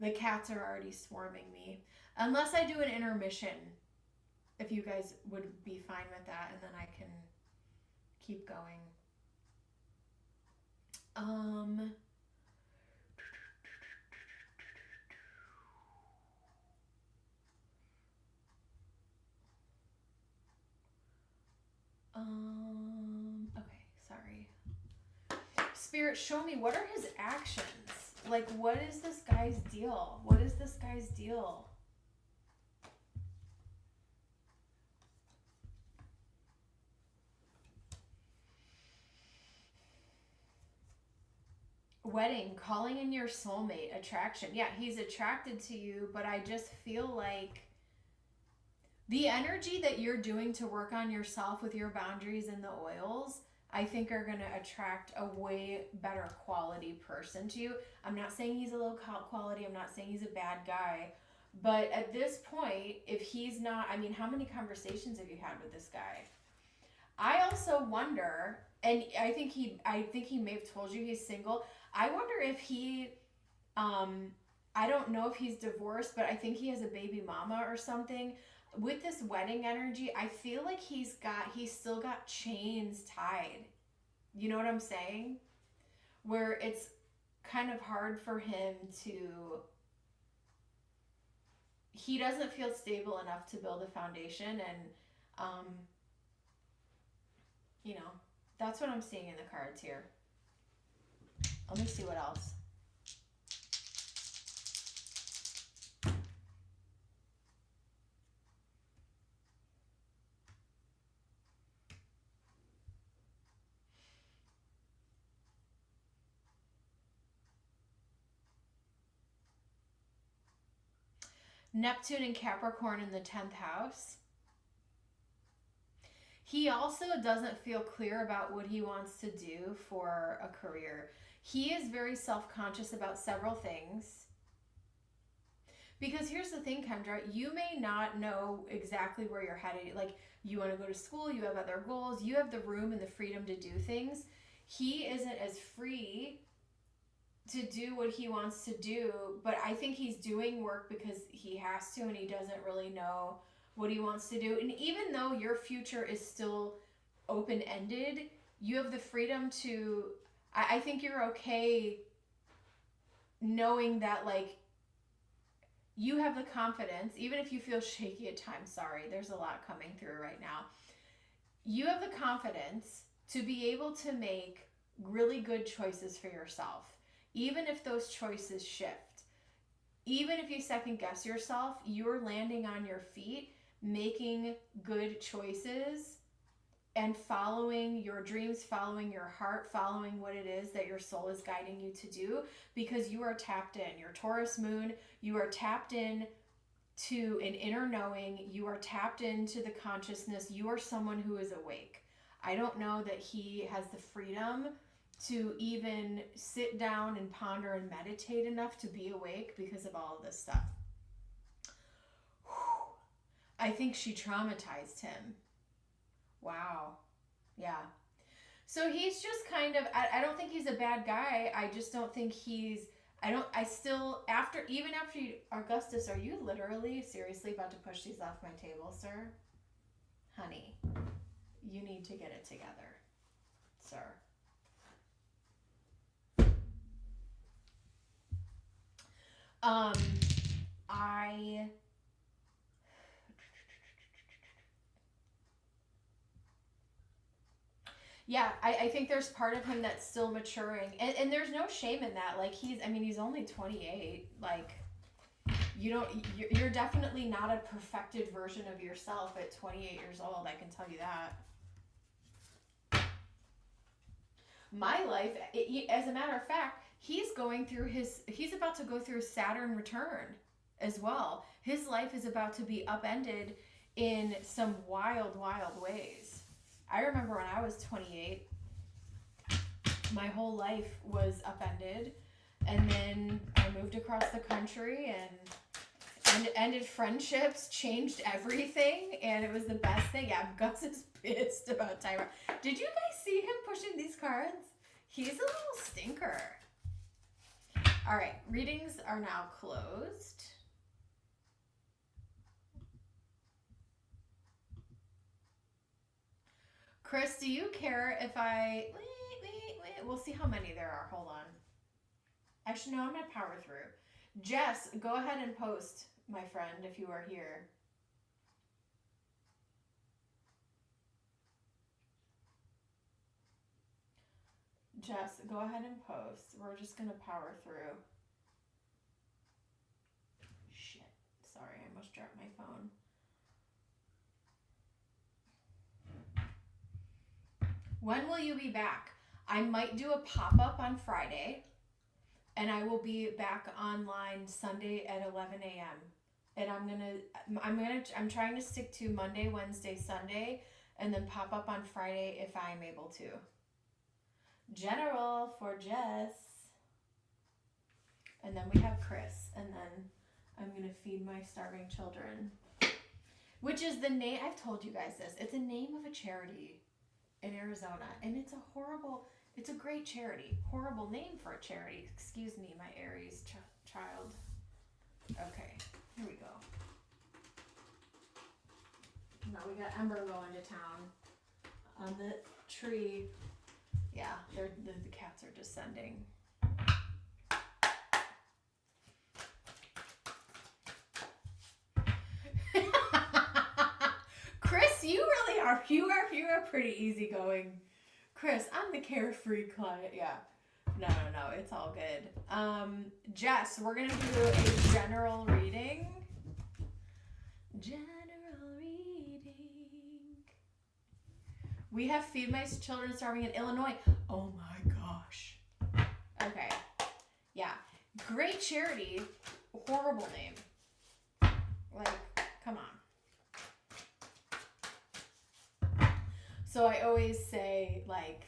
The cats are already swarming me. Unless I do an intermission, if you guys would be fine with that, and then I can keep going. Okay, sorry. Spirit, show me, what are his actions? Like, what is this guy's deal? What is this guy's deal? Wedding, calling in your soulmate, attraction. Yeah, he's attracted to you, but I just feel like the energy that you're doing to work on yourself with your boundaries and the oils, I think are going to attract a way better quality person to you. I'm not saying he's a low quality. I'm not saying he's a bad guy. But at this point, if he's not, I mean, how many conversations have you had with this guy? I also wonder, and I think he may have told you he's single. I wonder if he, I don't know if he's divorced, but I think he has a baby mama or something. With this wedding energy, I feel like he's still got chains tied. You know what I'm saying? Where it's kind of hard for him to, he doesn't feel stable enough to build a foundation, and, you know, that's what I'm seeing in the cards here. Let me see what else. Neptune and Capricorn in the 10th house. He also doesn't feel clear about what he wants to do for a career. He is very self-conscious about several things. Because here's the thing, Kendra, you may not know exactly where you're headed. Like, you want to go to school, you have other goals, you have the room and the freedom to do things. He isn't as free to do what he wants to do, but I think he's doing work because he has to, and he doesn't really know what he wants to do. And even though your future is still open-ended, you have the freedom to, I think you're okay knowing that, like, you have the confidence, even if you feel shaky at times, sorry, there's a lot coming through right now. You have the confidence to be able to make really good choices for yourself, even if those choices shift. Even if you second guess yourself, you're landing on your feet, making good choices and following your dreams, following your heart, following what it is that your soul is guiding you to do, because you are tapped in. Your Taurus moon, you are tapped in to an inner knowing. You are tapped into the consciousness. You are someone who is awake. I don't know that he has the freedom to even sit down and ponder and meditate enough to be awake because of all of this stuff. I think she traumatized him. Wow. Yeah. So he's just kind of, I don't think he's a bad guy. I just don't think he's, even after you, Augustus, are you literally seriously about to push these off my table, sir? Honey, you need to get it together, sir. I think there's part of him that's still maturing, and there's no shame in that. Like, he's only 28. Like, you're definitely not a perfected version of yourself at 28 years old. I can tell you that. My life, as a matter of fact, he's about to go through Saturn return as well. His life is about to be upended in some wild, wild ways. I remember when I was 28, my whole life was upended, and then I moved across the country and ended friendships, changed everything, and it was the best thing. Yeah, Gus is pissed about Tyra. Did you guys see him pushing these cards? He's a little stinker. All right, readings are now closed. Chris, do you care if I... Wait. We'll see how many there are. Hold on. Actually, no, I'm going to power through. Jess, go ahead and post, my friend, if you are here. Jess, go ahead and post. We're just going to power through. Shit. Sorry, I almost dropped my phone. When will you be back? I might do a pop-up on Friday, and I will be back online Sunday at 11 a.m. And I'm trying to stick to Monday, Wednesday, Sunday, and then pop up on Friday if I'm able to. General for Jess. And then we have Chris, and then I'm gonna feed my starving children. Which is the name, I've told you guys this, it's a name of a charity in Arizona, and it's a great charity. Horrible name for a charity. Excuse me, my Aries child. Okay, here we go. Now we got Ember going to town on the tree. Yeah, the cats are descending. Chris, you really are. You are pretty easygoing. Chris, I'm the carefree client. Yeah. No, it's all good. Jess, we're gonna do a general reading. General reading. We have Feed My Children Starving in Illinois. Oh my gosh. Okay. Yeah. Great charity. Horrible name. Like, come on. So I always say, like,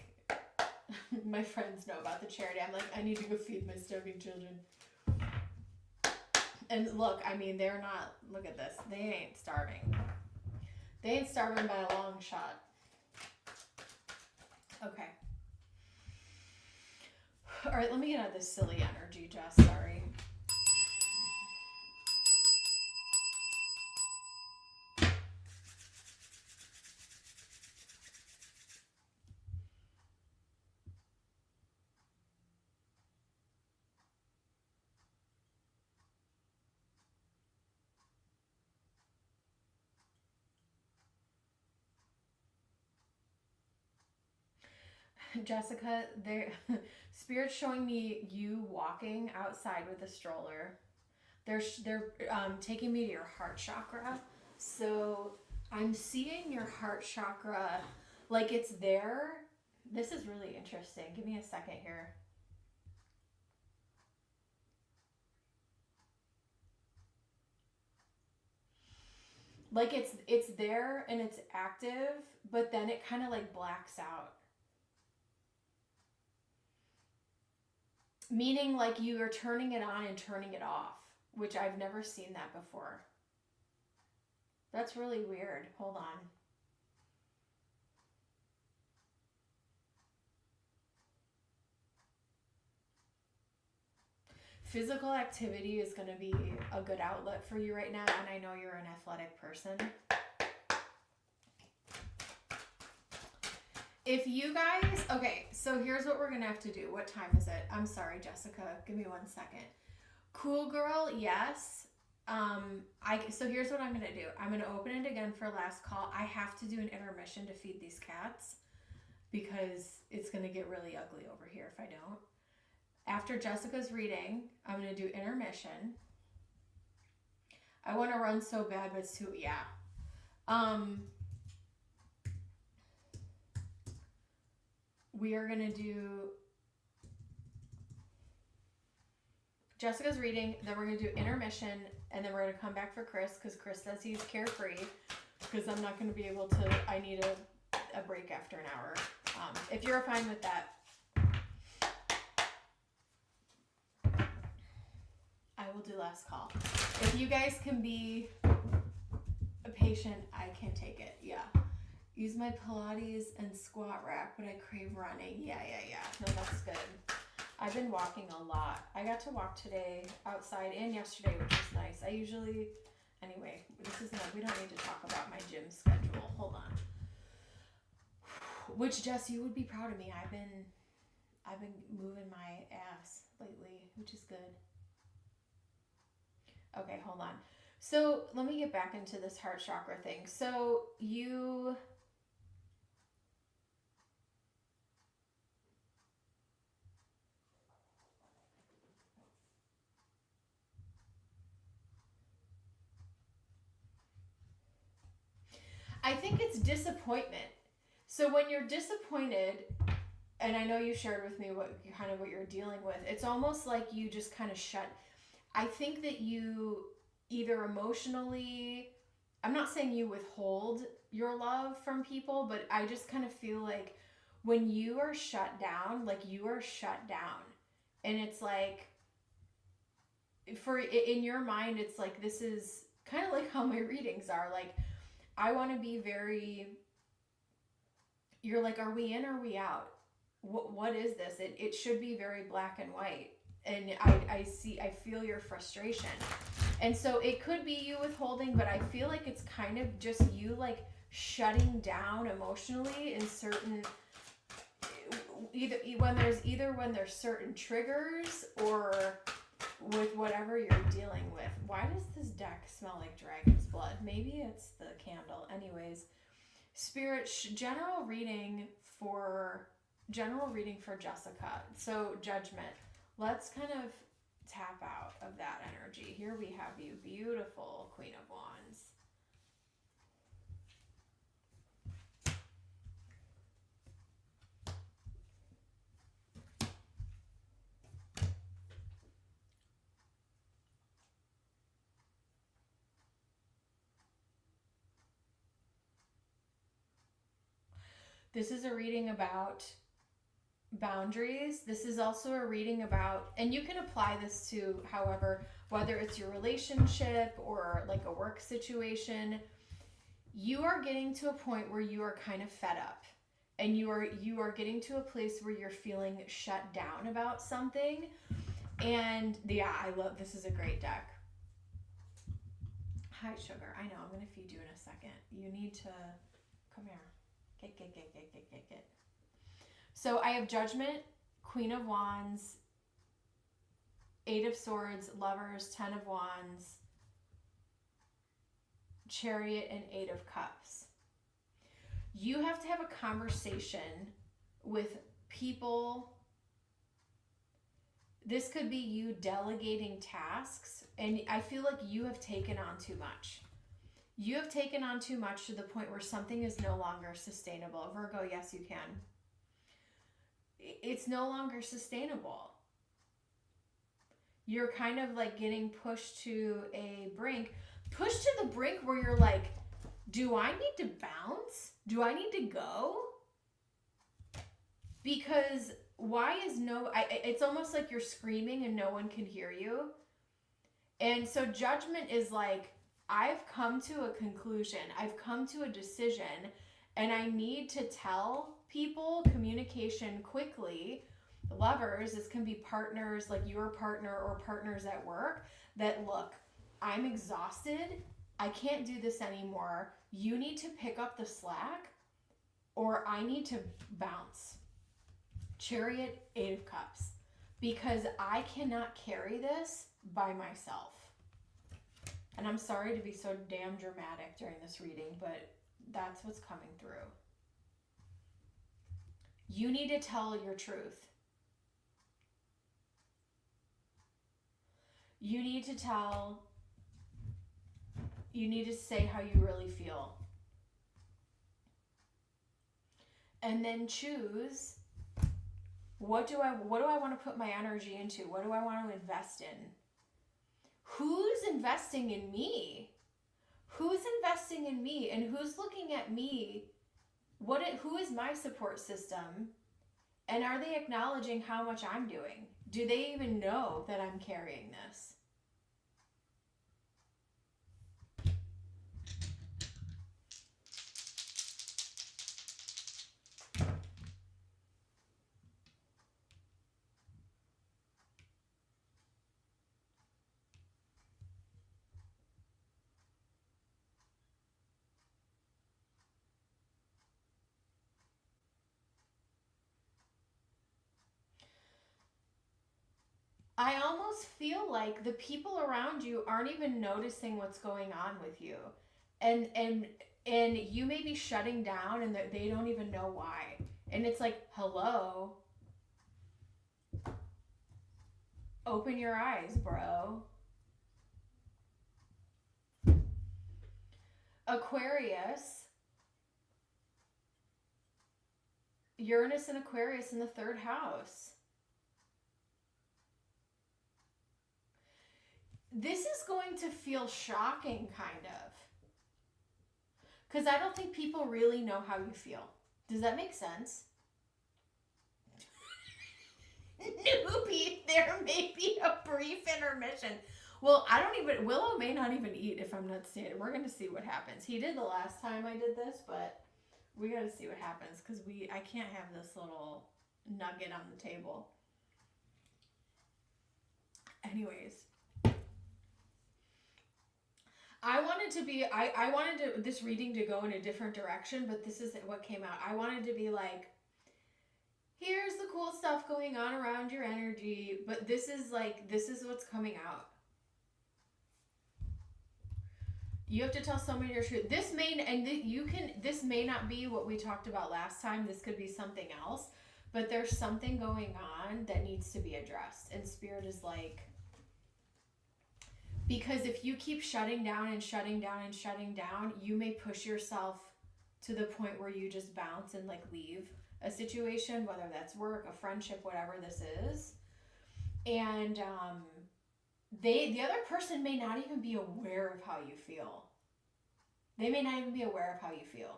my friends know about the charity. I'm like, I need to go feed my starving children. And look, I mean, they're not, look at this. They ain't starving. They ain't starving by a long shot. Okay. All right, let me get out of this silly energy, Jess. Sorry. Jessica, Spirit's showing me you walking outside with a stroller. They're taking me to your heart chakra. So I'm seeing your heart chakra like it's there. This is really interesting. Give me a second here. Like it's there and it's active, but then it kind of like blacks out. Meaning like you are turning it on and turning it off, which I've never seen that before. That's really weird. Hold on. Physical activity is going to be a good outlet for you right now, and I know you're an athletic person. If you guys, okay, so here's what we're going to have to do. What time is it? I'm sorry, Jessica. Give me 1 second. Cool girl, yes. So here's what I'm going to do. I'm going to open it again for last call. I have to do an intermission to feed these cats because it's going to get really ugly over here if I don't. After Jessica's reading, I'm going to do intermission. I want to run so bad, but it's too, yeah. We are going to do Jessica's reading, then we're going to do intermission, and then we're going to come back for Chris, because Chris says he's carefree, because I'm not going to be able to, I need a break after an hour. If you're fine with that, I will do last call. If you guys can be patient, I can take it, yeah. Use my Pilates and squat rack, but I crave running. Yeah. No, that's good. I've been walking a lot. I got to walk today outside and yesterday, which was nice. Anyway, we don't need to talk about my gym schedule. Hold on. Which, Jess, you would be proud of me. I've been moving my ass lately, which is good. Okay, hold on. So let me get back into this heart chakra thing. So I think it's disappointment. So when you're disappointed, and I know you shared with me what you're dealing with, it's almost like you just kind of I think that you either emotionally, I'm not saying you withhold your love from people, but I just kind of feel like when you are shut down, like you are shut down. And it's like, in your mind, it's like, this is kind of like how my readings are. Like, I want to be you're like, are we in or are we out? What is this? It should be very black and white. And I feel your frustration. And so it could be you withholding, but I feel like it's kind of just you like shutting down emotionally in certain, when there's certain triggers or with whatever you're dealing with. Why does this deck smell like dragon's blood? Maybe it's the candle. Anyways, Spirit, general reading for Jessica. So Judgment. Let's kind of tap out of that energy. Here we have you, beautiful Queen of Wands. This is a reading about boundaries. This is also a reading about, and you can apply this to however, whether it's your relationship or like a work situation, you are getting to a point where you are kind of fed up and you are getting to a place where you're feeling shut down about something. And yeah, this is a great deck. Hi, sugar. I know, I'm going to feed you in a second. You need to come here. Get. So I have Judgment, Queen of Wands, 8 of Swords, Lovers, 10 of Wands, Chariot, and 8 of Cups. You have to have a conversation with people. This could be you delegating tasks, and I feel like you have taken on too much. You have taken on too much to the point where something is no longer sustainable. Virgo, yes, you can. It's no longer sustainable. You're kind of like getting pushed to the brink where you're like, do I need to bounce? Do I need to go? Because it's almost like you're screaming and no one can hear you. And so Judgment is like, I've come to a conclusion. I've come to a decision, and I need to tell people, communication quickly. Lovers, this can be partners, like your partner or partners at work, that look, I'm exhausted. I can't do this anymore. You need to pick up the slack or I need to bounce. Chariot, 8 of Cups. Because I cannot carry this by myself. And I'm sorry to be so damn dramatic during this reading, but that's what's coming through. You need to tell your truth. You need to say how you really feel. And then choose, what do I want to put my energy into? What do I want to invest in? Who's investing in me? Who's investing in me? And who's looking at me? Who is my support system? And are they acknowledging how much I'm doing? Do they even know that I'm carrying this? I almost feel like the people around you aren't even noticing what's going on with you. And you may be shutting down and they don't even know why. And it's like, hello, open your eyes, bro. Aquarius, Uranus and Aquarius in the third house. This is going to feel shocking, kind of. Because I don't think people really know how you feel. Does that make sense? Newbie, there may be a brief intermission. Well, Willow may not even eat if I'm not standing. We're going to see what happens. He did the last time I did this, but we got to see what happens because I can't have this little nugget on the table. Anyways. I wanted this reading to go in a different direction, but this is what came out. I wanted to be like, here's the cool stuff going on around your energy, but this is what's coming out. You have to tell someone your truth. This may not be what we talked about last time. This could be something else, but there's something going on that needs to be addressed. And Spirit is like, because if you keep shutting down and shutting down and shutting down, you may push yourself to the point where you just bounce and like leave a situation, whether that's work, a friendship, whatever this is. And the other person may not even be aware of how you feel. They may not even be aware of how you feel.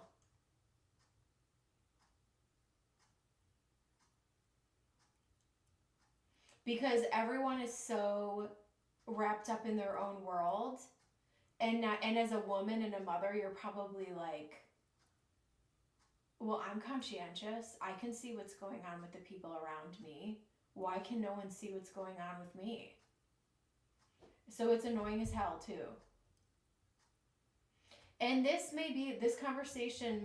Because everyone is so wrapped up in their own world, and as a woman and a mother, you're probably like, well, I'm conscientious. I can see what's going on with the people around me. Why can no one see what's going on with me? So it's annoying as hell too. And this information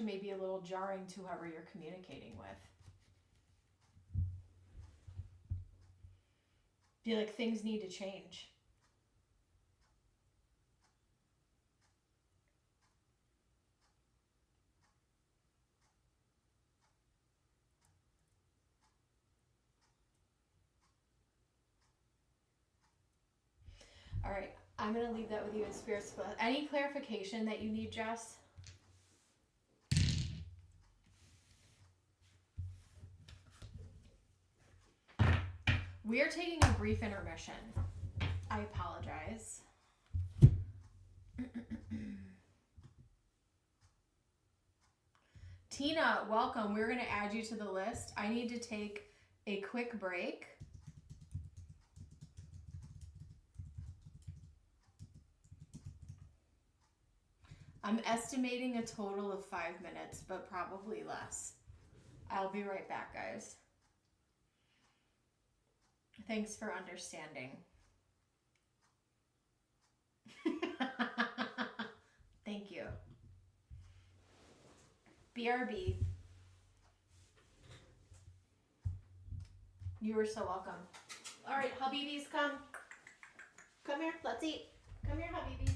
may be a little jarring to whoever you're communicating with. Be like, things need to change. All right, I'm going to leave that with you in Spirit's Split. Any clarification that you need, Jess? We are taking a brief intermission. I apologize. Tina, welcome. We're going to add you to the list. I need to take a quick break. I'm estimating a total of 5 minutes, but probably less. I'll be right back, guys. Thanks for understanding. Thank you. BRB. You are so welcome. All right, Habibis, come. Come here, let's eat. Come here, Habibi.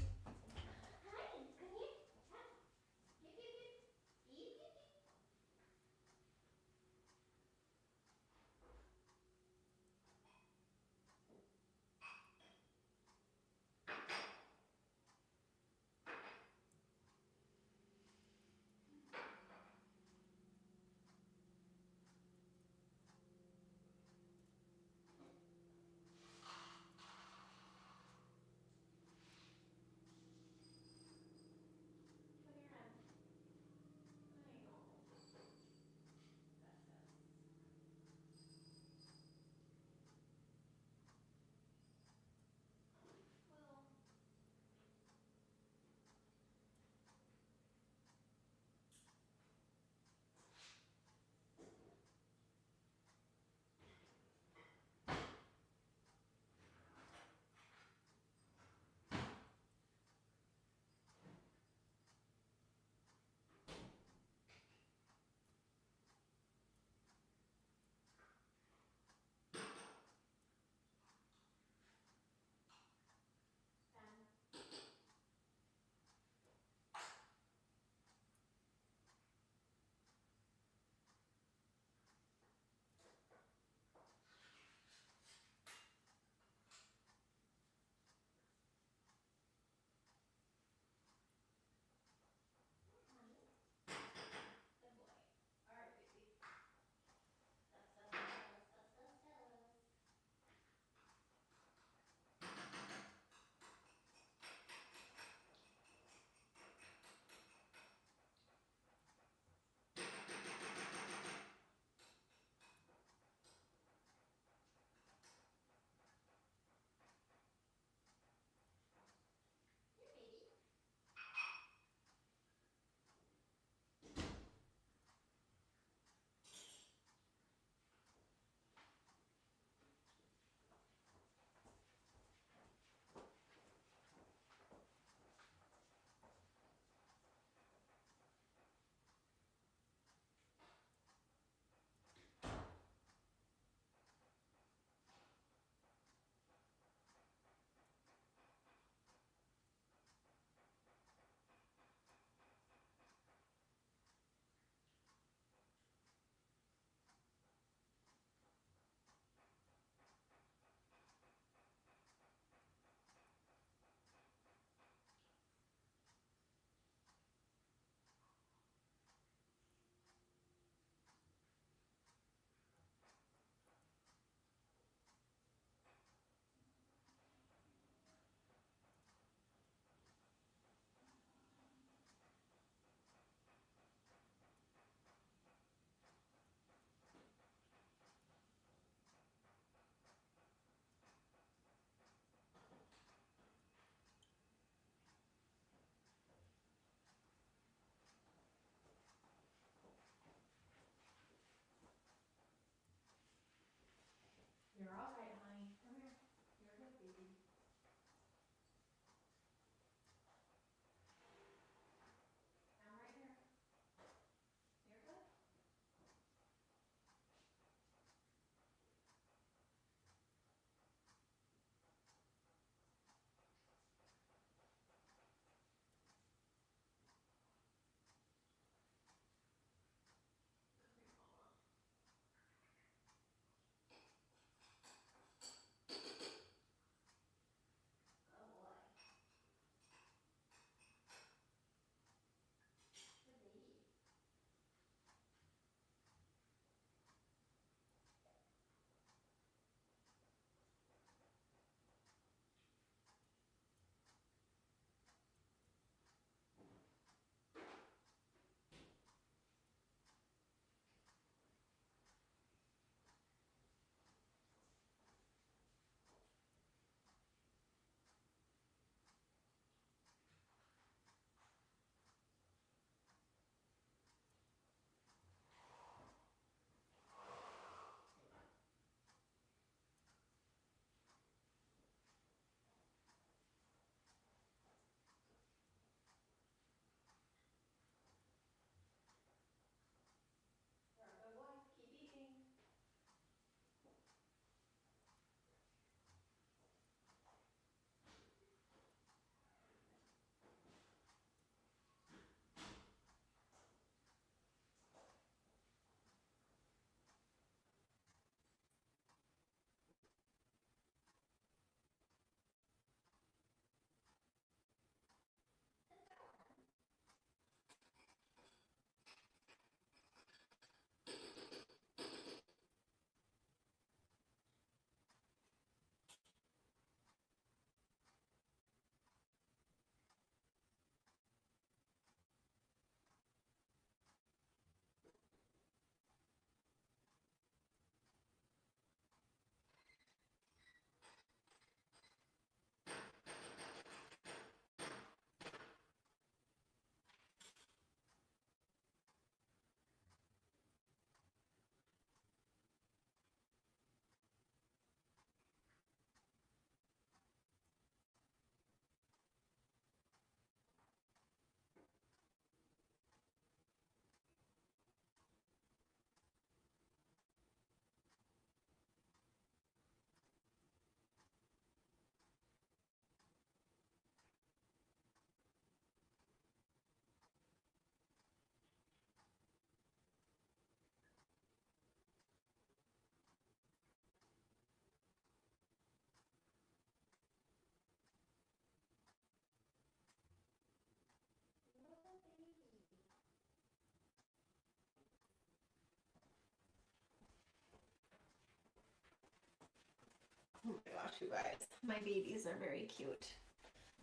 you guys. My babies are very cute.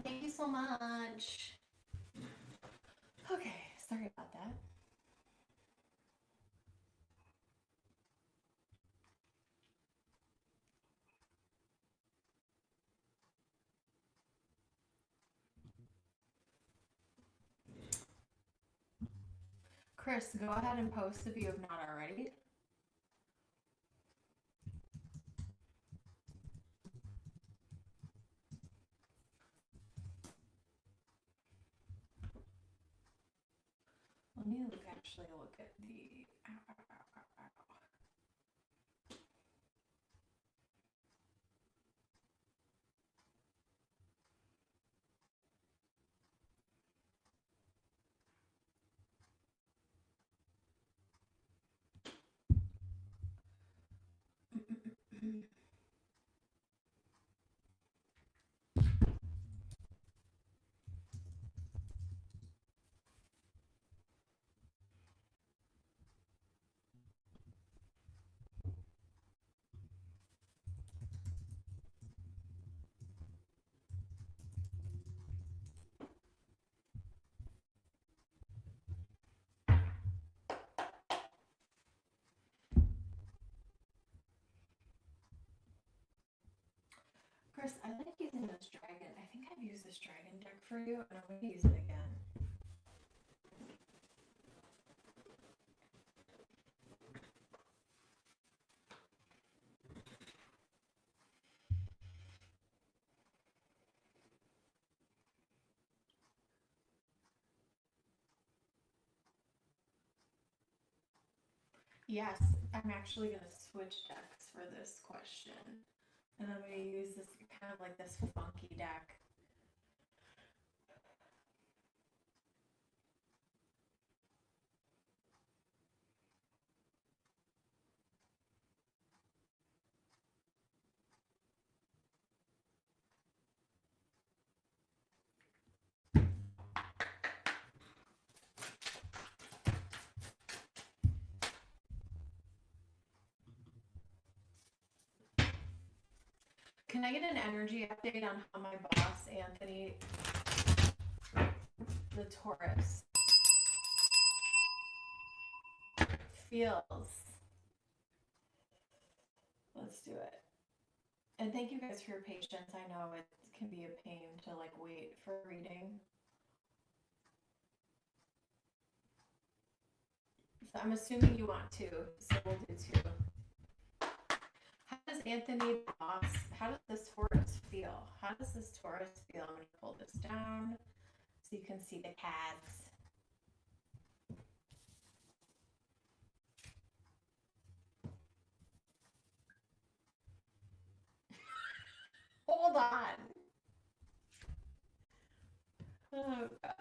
Thank you so much. Okay, sorry about that. Chris, go ahead and post if you have not already. Let me actually look at the. Chris, I like using this dragon. I think I've used this dragon deck for you, and I'm going to use it again. Yes, I'm actually going to switch decks for this question. And I'm going to use this kind of like this funky deck. Can I get an energy update on how my boss, Anthony, the Taurus, feels? Let's do it. And thank you guys for your patience. I know it can be a pain to like wait for a reading. So I'm assuming you want to, so we'll do two. How does Anthony boss, how does this Taurus feel? How does this Taurus feel? I'm going to pull this down so you can see the calves. Hold on. Oh, God.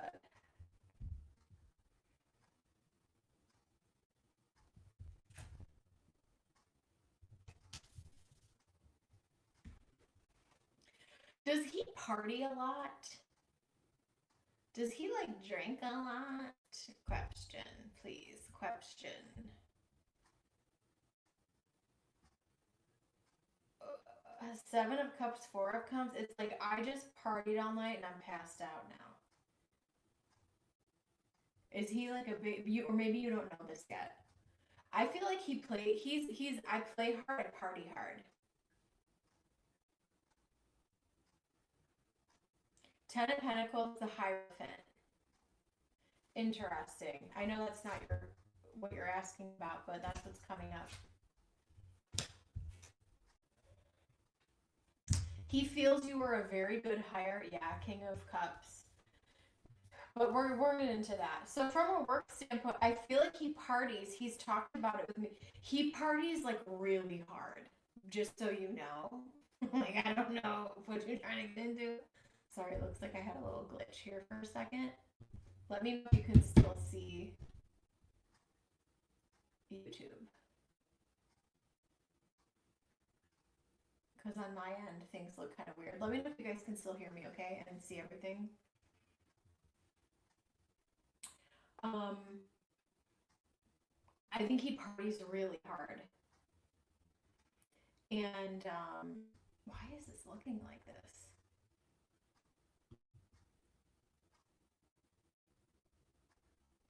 Does he party a lot? Does he like drink a lot? Question, please. Question. Seven of Cups, Four of Cups. It's like I just partied all night and I'm passed out now. Is he like a big you, or maybe you don't know this yet? I feel like he's I play hard, I party hard. Ten of Pentacles, the Hierophant. Interesting. I know that's not what you're asking about, but that's what's coming up. He feels you were a very good hire. Yeah, King of Cups. But we're getting into that. So from a work standpoint, I feel like he parties. He's talked about it with me. He parties like really hard. Just so you know. Like I don't know what you're trying to get into. Sorry, it looks like I had a little glitch here for a second. Let me know if you can still see YouTube. Because on my end, things look kind of weird. Let me know if you guys can still hear me, okay? And see everything. I think he parties really hard. And Why is this looking like this?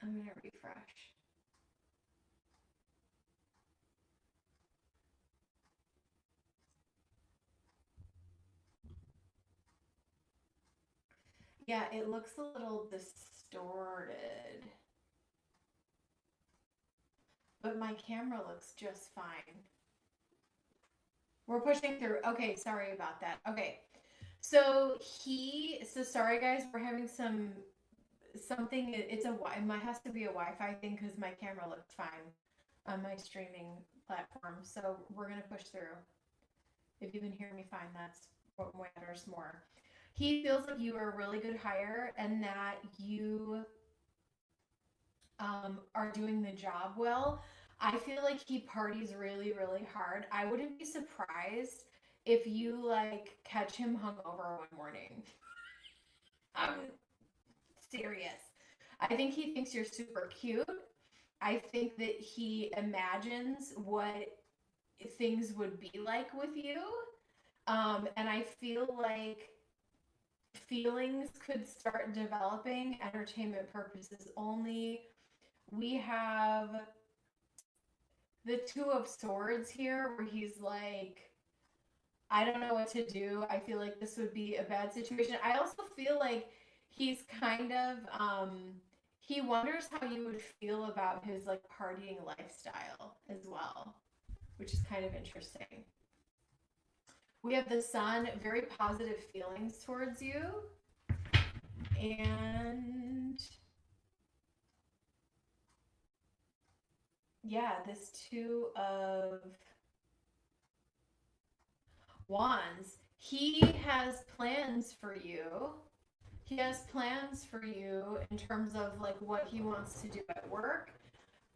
I'm going to refresh. Yeah, it looks a little distorted. But my camera looks just fine. We're pushing through. Okay, sorry about that. Okay. So sorry guys, we're having something, it might has to be a Wi-Fi thing because my camera looked fine on my streaming platform. So we're going to push through. If you can hear me fine, that's what matters more. He feels like you are a really good hire and that you are doing the job well. I feel like he parties really, really hard. I wouldn't be surprised if you like catch him hungover one morning. I'm serious. I think he thinks you're super cute. I think that he imagines what things would be like with you. And I feel like feelings could start developing entertainment purposes only. We have the Two of Swords here where he's like, I don't know what to do. I feel like this would be a bad situation. I also feel like he's kind of he wonders how you would feel about his like partying lifestyle as well, which is kind of interesting. We have the Sun, very positive feelings towards you. And yeah, this Two of Wands, he has plans for you. He has plans for you in terms of like what he wants to do at work.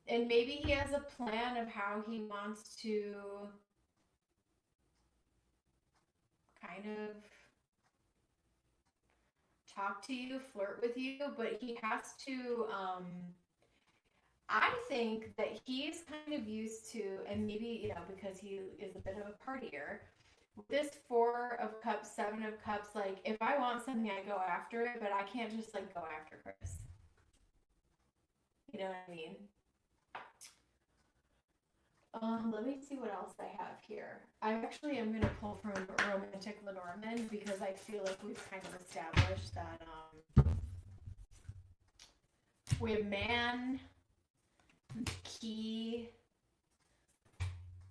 And maybe he has a plan of how he wants to kind of talk to you, flirt with you, but he has to I think that he's kind of used to, and maybe, because he is a bit of a partier, this Four of Cups, Seven of Cups, like, if I want something, I go after it, but I can't just, like, go after Chris. You know what I mean? Let me see what else I have here. I actually am going to pull from Romantic Lenormand because I feel like we've kind of established that we have man, key,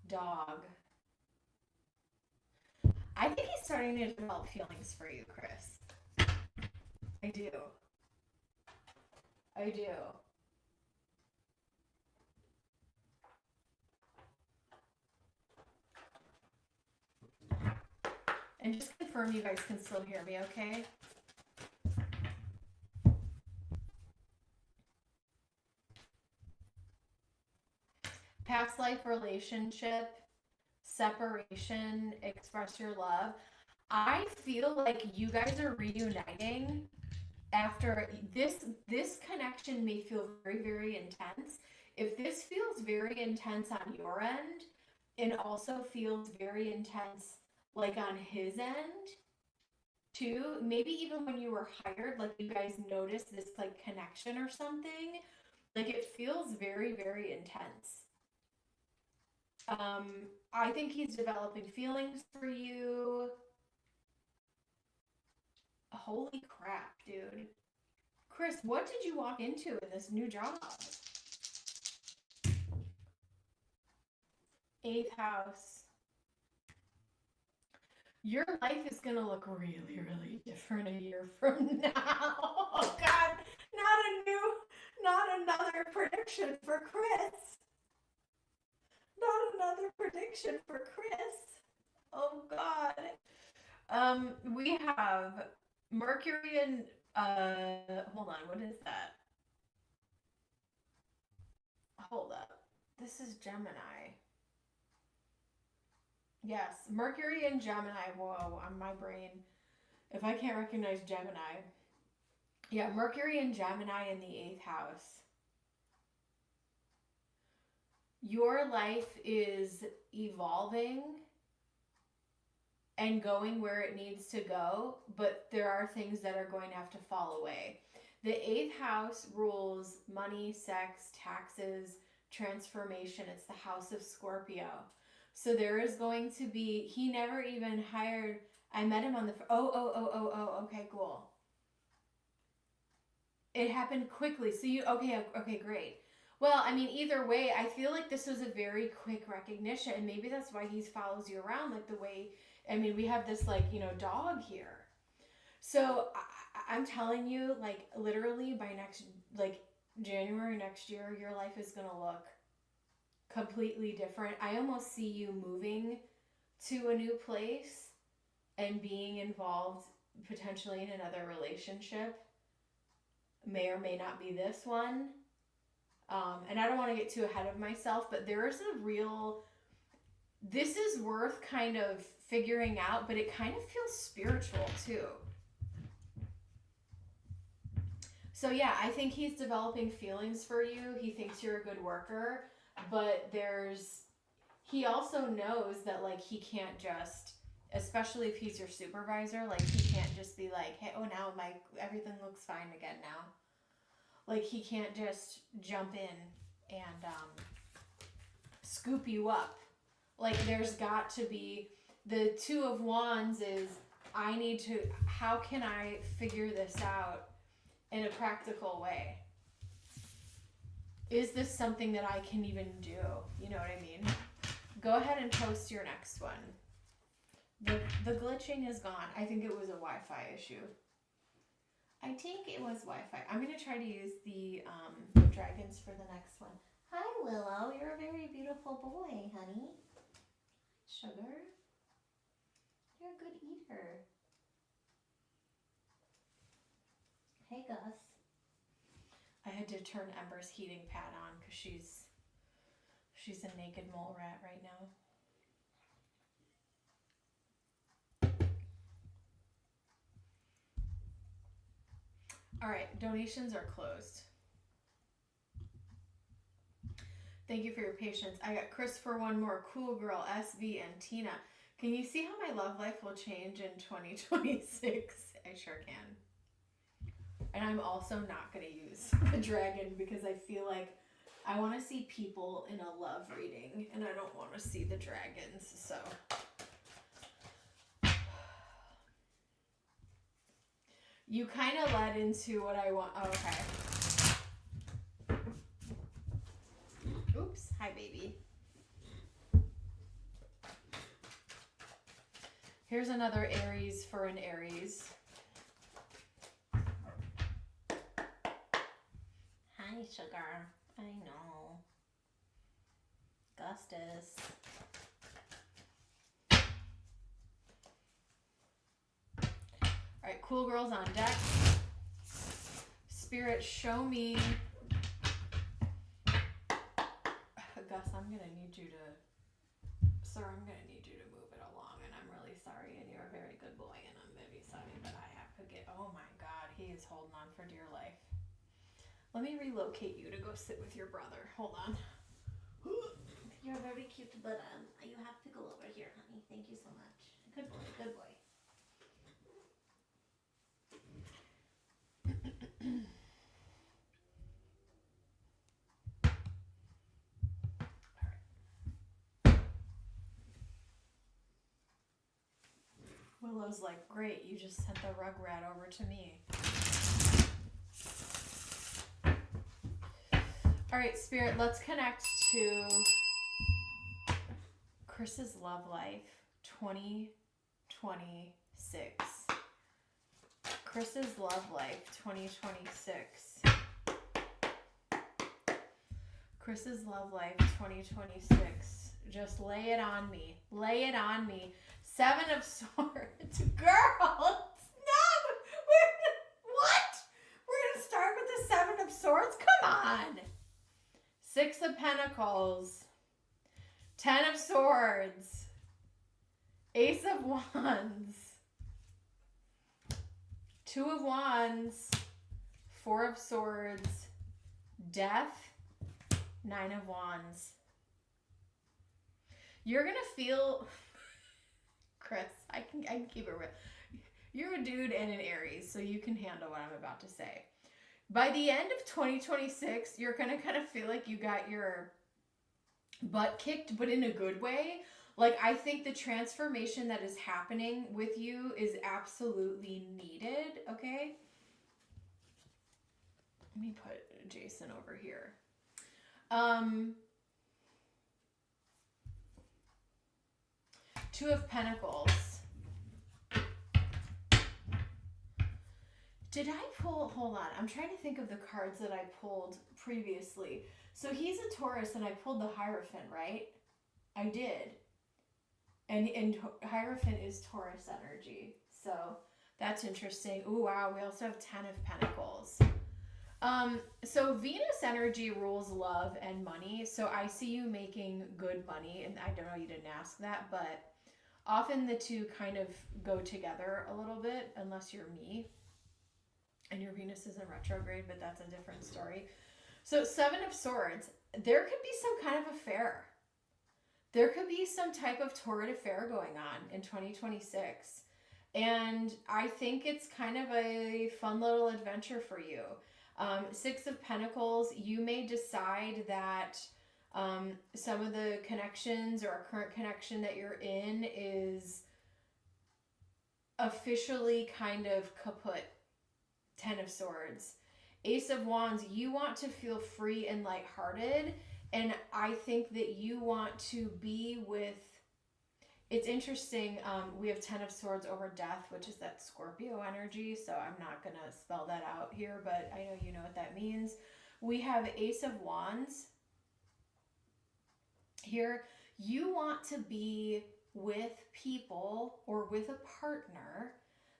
dog. I think he's starting to develop feelings for you, Chris. I do. I do. And just confirm you guys can still hear me, okay? Past life relationship, separation, express your love. I feel like you guys are reuniting after this connection may feel very, very intense. If this feels very intense on your end, and also feels very intense like on his end too, maybe even when you were hired, like you guys noticed this like connection or something, like it feels very, very intense. I think he's developing feelings for you. Holy crap, dude. Chris, what did you walk into in this new job? Eighth house. Your life is gonna look really, really different a year from now. Oh God, not another prediction for Chris. Not another prediction for Chris. Oh God. We have Mercury and hold on, what is that? Hold up. This is Gemini. Yes, Mercury and Gemini. Whoa, on my brain. If I can't recognize Gemini. Yeah, Mercury and Gemini in the eighth house. Your life is evolving and going where it needs to go, but there are things that are going to have to fall away. The 8th house rules money, sex, taxes, transformation. It's the house of Scorpio. So there is going to be, he never even hired, I met him on the, okay, cool. It happened quickly. So you, okay, great. Well, I mean, either way, I feel like this was a very quick recognition, and maybe that's why he follows you around like the way, I mean, we have this like, you know, dog here. So I'm telling you, like, literally by next, like, January next year, your life is going to look completely different. I almost see you moving to a new place and being involved potentially in another relationship. May or may not be this one. And I don't want to get too ahead of myself, but there is a real, this is worth kind of figuring out, but it kind of feels spiritual too. So yeah, I think he's developing feelings for you. He thinks you're a good worker, but he also knows that like he can't just, especially if he's your supervisor, like he can't just be like, hey, oh, now everything looks fine again now. Like he can't just jump in and scoop you up. Like there's got to be, the 2 of Wands is, how can I figure this out in a practical way? Is this something that I can even do? You know what I mean? Go ahead and post your next one. The glitching is gone. I think it was a Wi-Fi issue. I think it was Wi-Fi. I'm going to try to use the dragons for the next one. Hi, Willow. You're a very beautiful boy, honey. Sugar. You're a good eater. Hey, Gus. I had to turn Ember's heating pad on because she's a naked mole rat right now. All right, donations are closed. Thank you for your patience. I got Chris for one more. Cool Girl, SV, and Tina. Can you see how my love life will change in 2026? I sure can. And I'm also not going to use the dragon because I feel like I want to see people in a love reading and I don't want to see the dragons. So you kind of led into what I want. Oh, okay. Oops. Hi, baby. Here's another Aries for an Aries. Hi, sugar. I know. Gustus. Alright, cool girls on deck. Spirit, show me. Gus, I'm going to need you to... Sir, I'm going to need you to move it along, and I'm really sorry, and you're a very good boy, and I'm very sorry, but I have to get... Oh my God, he is holding on for dear life. Let me relocate you to go sit with your brother. Hold on. You're very cute, but you have to go over here, honey. Thank you so much. Good boy, good boy. Willow's like, great, you just sent the rugrat over to me. All right, Spirit, let's connect to Chris's love life 2026. Chris's love life 2026. Chris's love life 2026. Just lay it on me. Lay it on me. 7 of Swords. Girl! No! What? We're going to start with the 7 of Swords? Come on! 6 of Pentacles. 10 of Swords. Ace of Wands. 2 of Wands. 4 of Swords. Death. 9 of Wands. You're going to feel... Chris, I can keep it real. You're a dude and an Aries, so you can handle what I'm about to say. By the end of 2026, you're going to kind of feel like you got your butt kicked, but in a good way. Like, I think the transformation that is happening with you is absolutely needed, okay? Let me put Jason over here. Two of Pentacles. Did I pull, hold on, I'm trying to think of the cards that I pulled previously. So he's a Taurus and I pulled the Hierophant, right? I did. And Hierophant is Taurus energy. So that's interesting. Ooh, wow, we also have 10 of Pentacles. So Venus energy rules love and money. So I see you making good money, and I don't know, you didn't ask that, but often the two kind of go together a little bit, unless you're me and your Venus is in retrograde, but that's a different story. So 7 of Swords, there could be some kind of affair. There could be some type of torrid affair going on in 2026. And I think it's kind of a fun little adventure for you. 6 of Pentacles, you may decide that some of the connections or a current connection that you're in is officially kind of kaput. 10 of Swords. Ace of Wands, you want to feel free and lighthearted, and I think that you want to be with, it's interesting, we have 10 of Swords over Death, which is that Scorpio energy, so I'm not going to spell that out here, but I know you know what that means. We have Ace of Wands here. You want to be with people or with a partner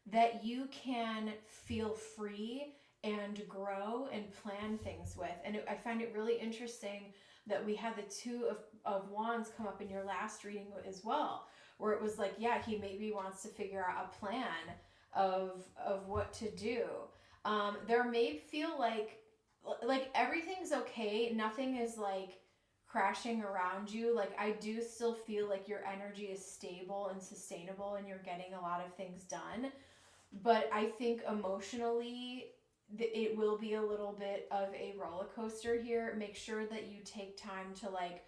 that you can feel free and grow and plan things with. And I find it really interesting that we had the 2 of Wands come up in your last reading as well, where it was like, yeah, he maybe wants to figure out a plan of what to do. There may feel like everything's okay. Nothing is like crashing around you. Like, I do still feel like your energy is stable and sustainable and you're getting a lot of things done. But I think emotionally, it will be a little bit of a roller coaster here. Make sure that you take time to like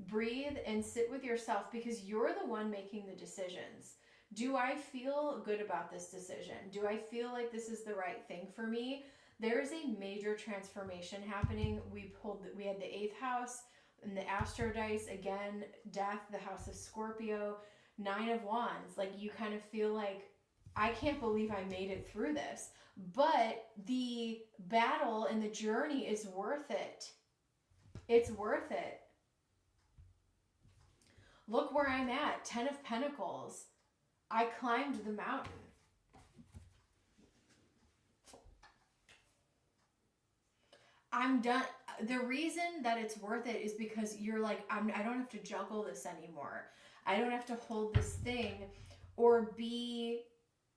breathe and sit with yourself, because you're the one making the decisions. Do I feel good about this decision? Do I feel like this is the right thing for me? There is a major transformation happening. We had the 8th house and the Astro Dice, again, Death, the house of Scorpio, 9 of Wands. Like, you kind of feel like, I can't believe I made it through this. But the battle and the journey is worth it. It's worth it. Look where I'm at, 10 of Pentacles. I climbed the mountain. I'm done. The reason that it's worth it is because you're like, I don't have to juggle this anymore. I don't have to hold this thing or be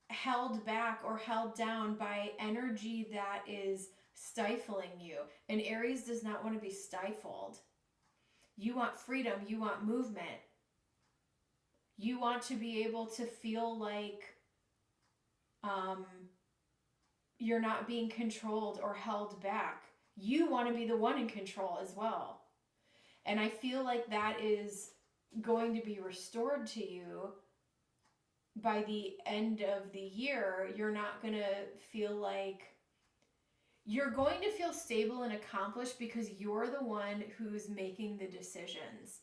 held back or held down by energy that is stifling you. And Aries does not want to be stifled. You want freedom. You want movement. You want to be able to feel like you're not being controlled or held back. You want to be the one in control as well. And I feel like that is going to be restored to you by the end of the year. You're not going to feel like, you're going to feel stable and accomplished because you're the one who's making the decisions.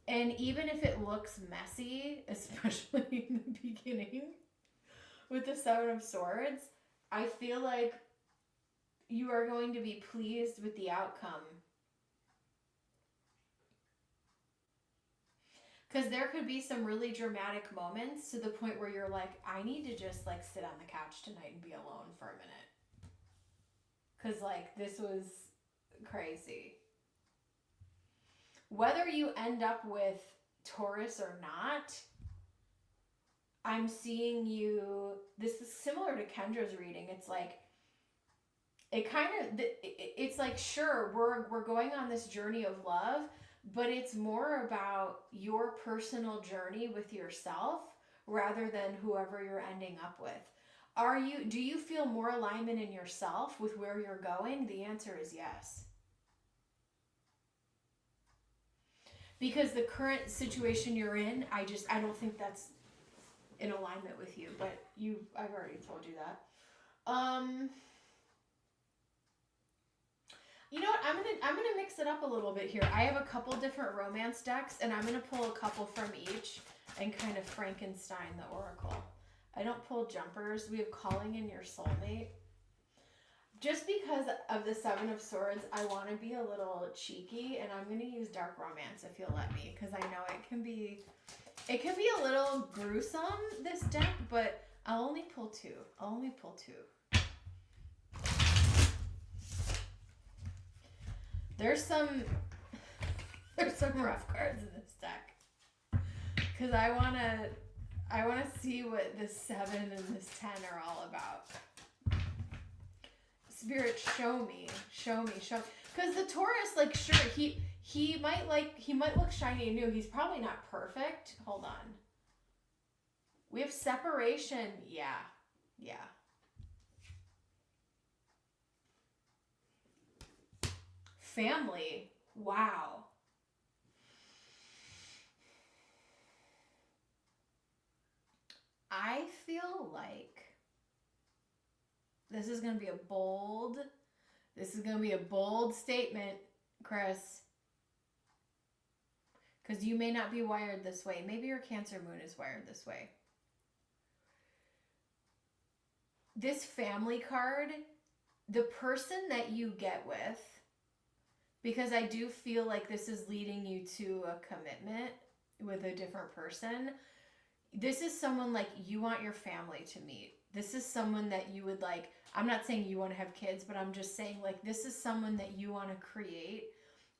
And even if it looks messy, especially in the beginning with the 7 of Swords, I feel like you are going to be pleased with the outcome. Because there could be some really dramatic moments to the point where you're like, I need to just like sit on the couch tonight and be alone for a minute. Because like, this was crazy. Whether you end up with Taurus or not, I'm seeing you, this is similar to Kendra's reading. It's like, it's like, sure, we're going on this journey of love, but it's more about your personal journey with yourself rather than whoever you're ending up with. Do you feel more alignment in yourself with where you're going? The answer is yes. Because the current situation you're in, I don't think that's in alignment with you, but I've already told you that. You know what? I'm gonna mix it up a little bit here. I have a couple different romance decks, and I'm gonna pull a couple from each and kind of Frankenstein the oracle. I don't pull jumpers. We have Calling in Your Soulmate. Just because of the Seven of Swords, I want to be a little cheeky, and I'm going to use Dark Romance if you'll let me, because I know it can be a little gruesome, this deck, but I'll only pull two. There's some rough cards in this deck, because I want to see what this 7 and this 10 are all about. Spirit, show me. Because the Taurus, like, sure, he might look shiny and new. He's probably not perfect. Hold on. We have separation. Yeah. Family. Wow. I feel like this is going to be a bold statement, Chris. Because you may not be wired this way. Maybe your Cancer moon is wired this way. This family card, the person that you get with, because I do feel like this is leading you to a commitment with a different person. This is someone like you want your family to meet. This is someone that you would like. I'm not saying you want to have kids, but I'm just saying like this is someone that you want to create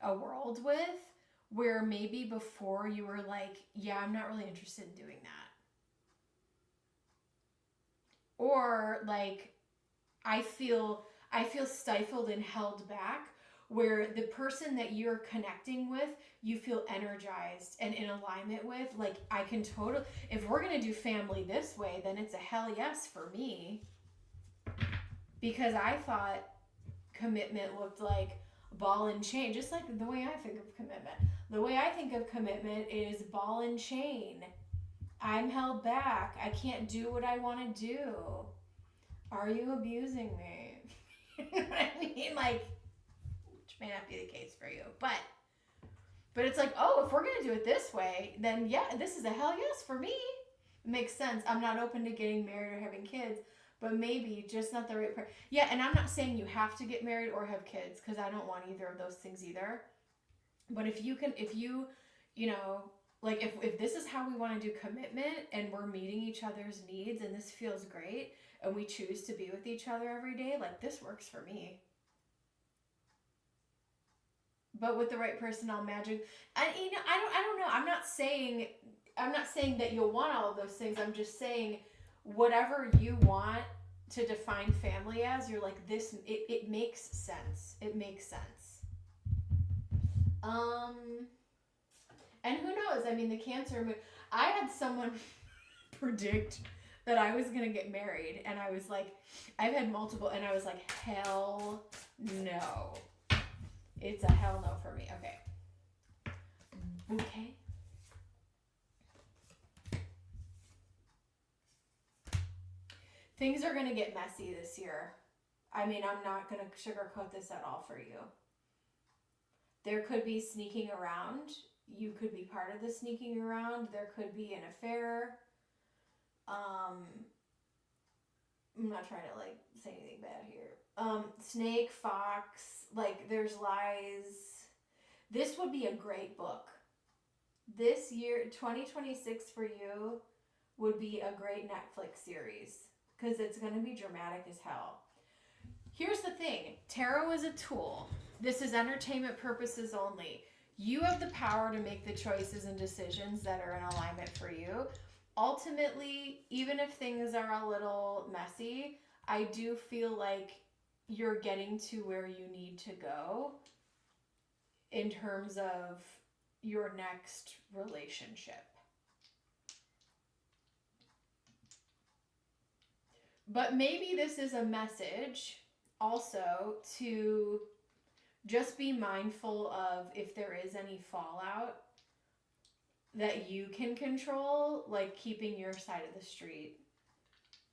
a world with, where maybe before you were like, yeah, I'm not really interested in doing that. Or like I feel stifled and held back, where the person that you're connecting with, you feel energized and in alignment with. Like, I can totally, if we're going to do family this way, then it's a hell yes for me. Because I thought commitment looked like ball and chain, just like the way I think of commitment. The way I think of commitment is ball and chain. I'm held back. I can't do what I want to do. Are you abusing me? You know what I mean? Like, which may not be the case for you, but it's like, oh, if we're gonna do it this way, then yeah, this is a hell yes for me. It makes sense. I'm not open to getting married or having kids, but maybe just not the right person. Yeah, and I'm not saying you have to get married or have kids, because I don't want either of those things either. But if you know, like if this is how we want to do commitment and we're meeting each other's needs and this feels great and we choose to be with each other every day, like this works for me. But with the right person, I'll imagine. And you know, I don't know. I'm not saying that you'll want all of those things. I'm just saying whatever you want to define family as, you're like this. It makes sense. It makes sense. And who knows? I mean, the Cancer moon. I had someone predict that I was gonna get married, and I was like, I've had multiple, and I was like, hell no. It's a hell no for me. Okay. Bouquet. Things are going to get messy this year. I mean, I'm not going to sugarcoat this at all for you. There could be sneaking around. You could be part of the sneaking around. There could be an affair. I'm not trying to like say anything bad here. Snake, fox, like there's lies. This would be a great book. This year, 2026 for you would be a great Netflix series, because it's going to be dramatic as hell. Here's the thing. Tarot is a tool. This is entertainment purposes only. You have the power to make the choices and decisions that are in alignment for you. Ultimately, even if things are a little messy, I do feel like you're getting to where you need to go in terms of your next relationship. But maybe this is a message also to just be mindful of if there is any fallout that you can control, like keeping your side of the street.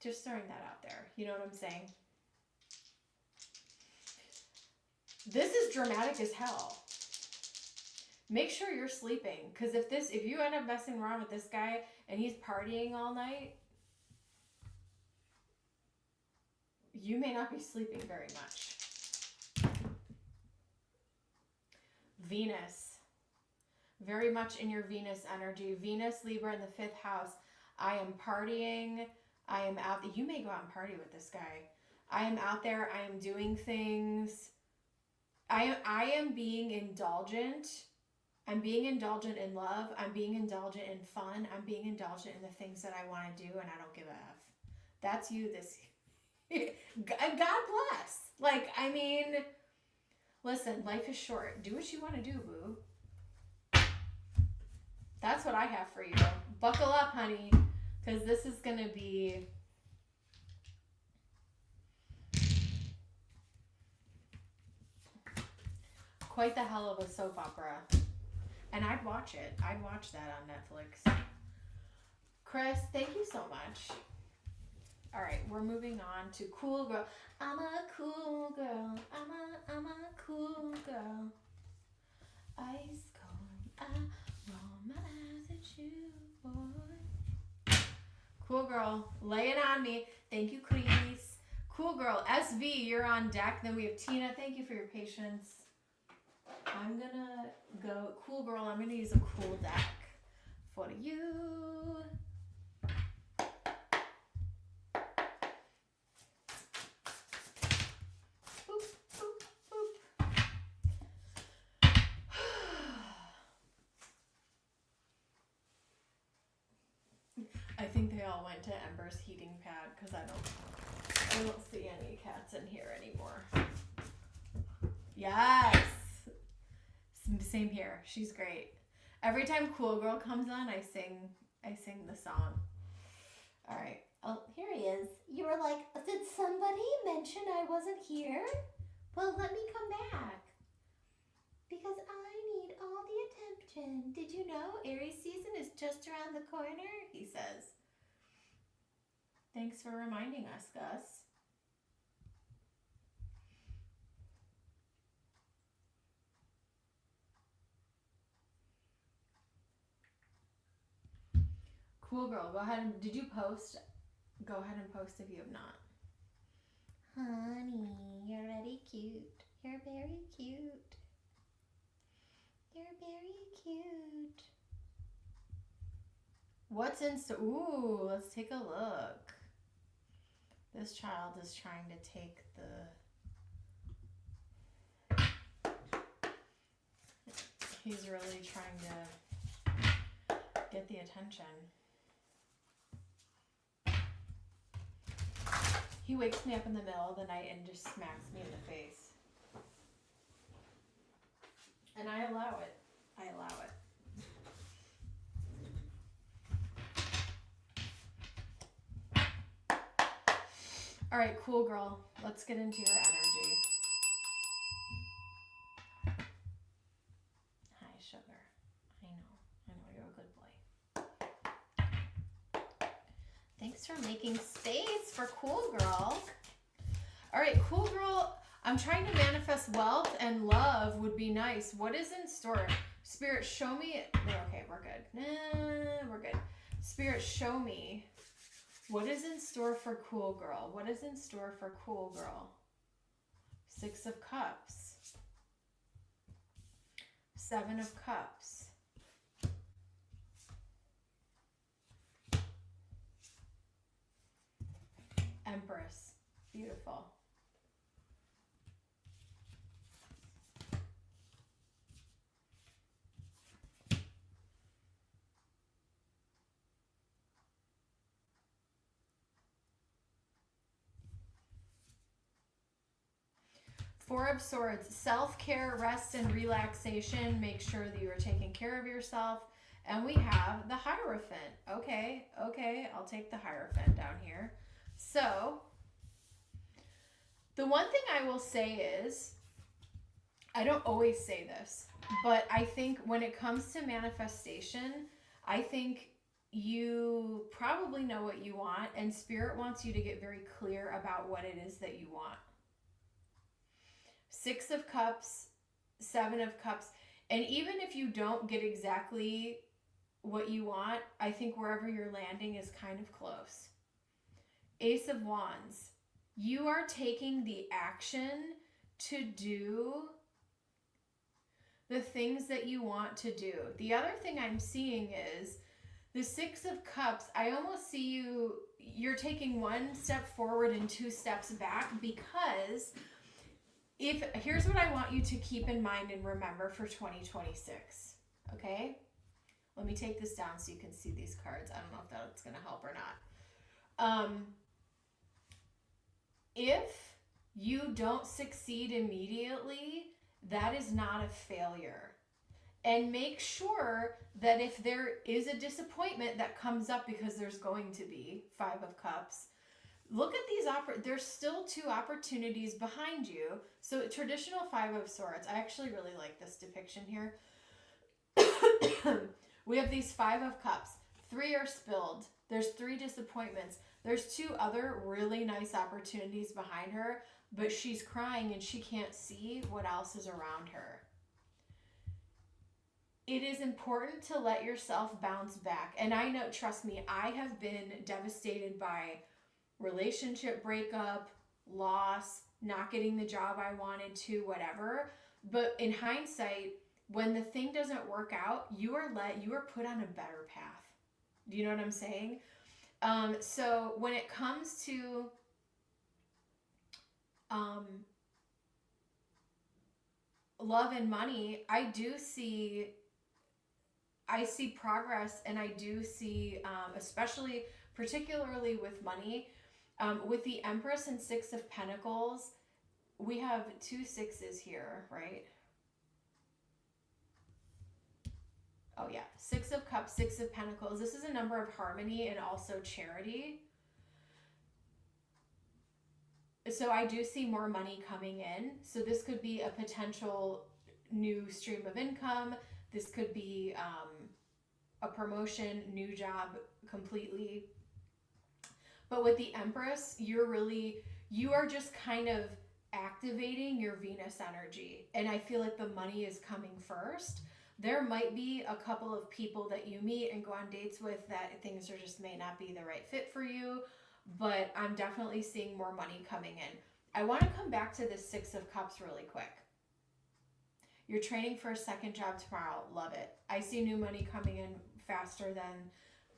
Just throwing that out there. You know what I'm saying? This is dramatic as hell. Make sure you're sleeping, because if you end up messing around with this guy and he's partying all night, you may not be sleeping very much. Venus. Very much in your Venus energy. Venus, Libra in the 5th house. I am partying. I am out. You may go out and party with this guy. I am out there. I am doing things. I am being indulgent. I'm being indulgent in love. I'm being indulgent in fun. I'm being indulgent in the things that I want to do, and I don't give a F. That's you this God bless. Like, I mean, listen, life is short. Do what you want to do, boo. That's what I have for you. Buckle up, honey, because this is going to be quite the hell of a soap opera. And I'd watch it. I'd watch that on Netflix. Chris, thank you so much. All right, we're moving on to cool girl. I'm a cool girl. I'm a cool girl. Ice cold. I roll my eyes at you, boy. Cool girl, lay it on me. Thank you, Chris. Cool girl, SV, you're on deck. Then we have Tina. Thank you for your patience. I'm gonna go, cool girl, I'm gonna use a cool deck for you. Boop, boop, boop. I think they all went to Ember's heating pad because I don't see any cats in here anymore. Yes. Same here. She's great. Every time Cool Girl comes on, I sing the song. All right. Oh, here he is. You were like, did somebody mention I wasn't here? Well, let me come back. Because I need all the attention. Did you know Aries season is just around the corner? He says. Thanks for reminding us, Gus. Cool girl, go ahead and, did you post? Go ahead and post if you have not. Honey, you're very cute. You're very cute. You're very cute. What's in store? Ooh, let's take a look. This child is trying to take the... He's really trying to get the attention. He wakes me up in the middle of the night and just smacks me in the face. And I allow it. I allow it. All right, cool girl. Let's get into your energy. Hi, sugar. I know you're a good boy. Thanks for making space for cool girl. All right, cool girl. I'm trying to manifest wealth and love would be nice. What is in store? Spirit, show me. Okay, we're good. We're good. Spirit, show me. What is in store for cool girl? What is in store for cool girl? 6 of Cups. 7 of Cups. Empress. Beautiful. Four of Swords, self-care, rest, and relaxation. Make sure that you are taking care of yourself. And we have the Hierophant. Okay, I'll take the Hierophant down here. So, the one thing I will say is, I don't always say this, but I think when it comes to manifestation, I think you probably know what you want, and Spirit wants you to get very clear about what it is that you want. 6 of Cups, 7 of Cups, and even if you don't get exactly what you want, I think wherever you're landing is kind of close. Ace of Wands. You are taking the action to do the things that you want to do. The other thing I'm seeing is the 6 of Cups. I almost see you're taking 1 step forward and 2 steps back, because here's what I want you to keep in mind and remember for 2026. Okay? Let me take this down so you can see these cards. I don't know if that's going to help or not. If you don't succeed immediately, that is not a failure. And make sure that if there is a disappointment that comes up, because there's going to be 5 of Cups, look at these, there's still 2 opportunities behind you. So traditional 5 of Swords, I actually really like this depiction here. We have these 5 of Cups. 3 are spilled. There's 3 disappointments. There's 2 other really nice opportunities behind her, but she's crying and she can't see what else is around her. It is important to let yourself bounce back. And I know, trust me, I have been devastated by relationship breakup, loss, not getting the job I wanted to, whatever. But in hindsight, when the thing doesn't work out, you are put on a better path. Do you know what I'm saying? So when it comes to love and money, I see progress, and I do see, particularly with money, with the Empress and 6 of Pentacles, we have 2 6s here, right? Oh yeah, 6 of Cups, 6 of Pentacles. This is a number of harmony and also charity. So I do see more money coming in. So this could be a potential new stream of income. This could be a promotion, new job completely. But with the Empress, you are just kind of activating your Venus energy. And I feel like the money is coming first. There might be a couple of people that you meet and go on dates with that things are just may not be the right fit for you, but I'm definitely seeing more money coming in. I want to come back to this 6 of Cups really quick. You're training for a second job tomorrow. Love it. I see new money coming in faster than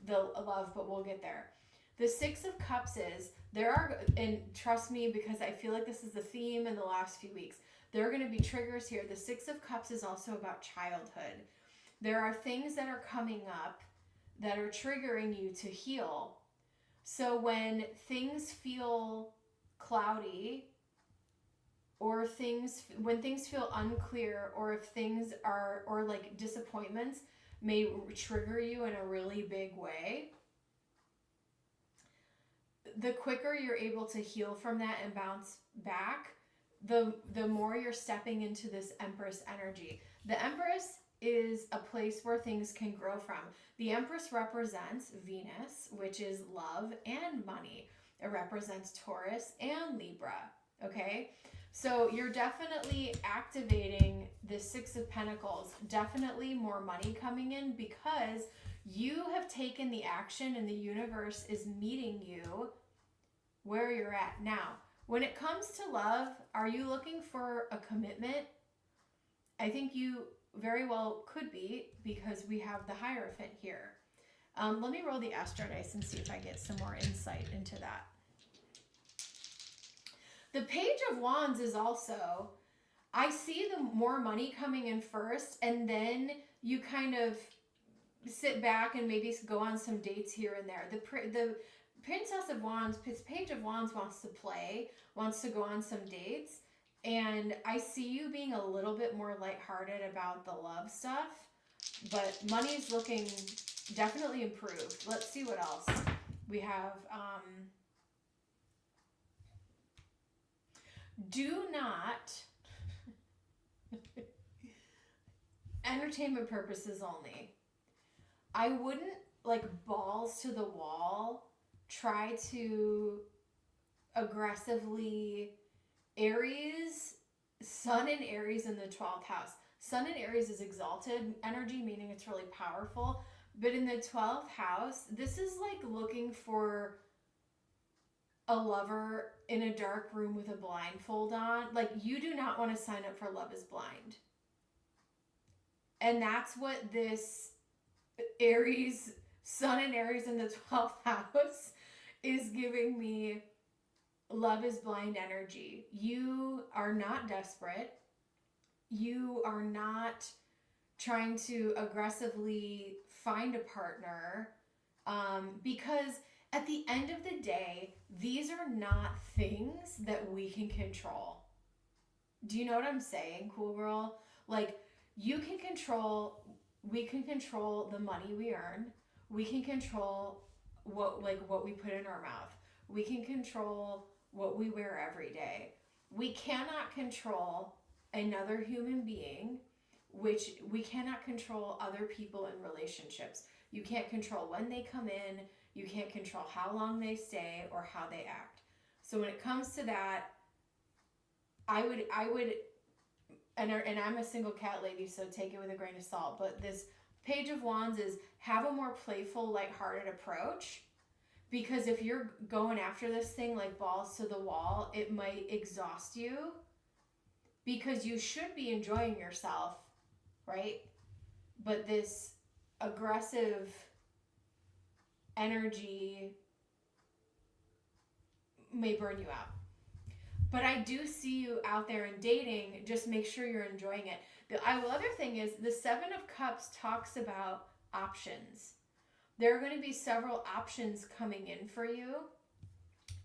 the love, but we'll get there. The 6 of Cups is, and trust me, because I feel like this is the theme in the last few weeks, there are going to be triggers here. The 6 of Cups is also about childhood. There are things that are coming up that are triggering you to heal. So when things feel cloudy, or when things feel unclear, or if things are, or like disappointments may trigger you in a really big way, the quicker you're able to heal from that and bounce back, the more you're stepping into this Empress energy. The Empress is a place where things can grow from. The Empress represents Venus, which is love and money. It represents Taurus and Libra, okay? So you're definitely activating the 6 of Pentacles, definitely more money coming in, because you have taken the action and the universe is meeting you where you're at now. When it comes to love, are you looking for a commitment? I think you very well could be, because we have the Hierophant here. Let me roll the Astro Dice and see if I get some more insight into that. The Page of Wands is also, I see the more money coming in first, and then you kind of sit back and maybe go on some dates here and there. The Princess of Wands, Page of Wands wants to play, wants to go on some dates, and I see you being a little bit more lighthearted about the love stuff, but money's looking definitely improved. Let's see what else. We have Do not, entertainment purposes only, I wouldn't, like, balls to the wall, try to aggressively, Aries, Sun in Aries in the 12th house. Sun in Aries is exalted energy, meaning it's really powerful. But in the 12th house, this is like looking for a lover in a dark room with a blindfold on. Like, you do not want to sign up for Love is Blind. And that's what this Aries, Sun in Aries in the 12th house is giving me. Love is blind energy. You are not desperate. You are not trying to aggressively find a partner, because at the end of the day, these are not things that we can control. Do you know what I'm saying, cool girl? Like, we can control the money we earn. We can control what we put in our mouth. We can control what we wear every day. We cannot control another human being, which we cannot control other people in relationships. You can't control when they come in. You can't control how long they stay or how they act. So when it comes to that, I would, and I'm a single cat lady, so take it with a grain of salt, but this Page of Wands is have a more playful, lighthearted approach, because if you're going after this thing like balls to the wall, it might exhaust you, because you should be enjoying yourself, right? But this aggressive energy may burn you out. But I do see you out there and dating. Just make sure you're enjoying it. The other thing is the Seven of Cups talks about options. There are going to be several options coming in for you.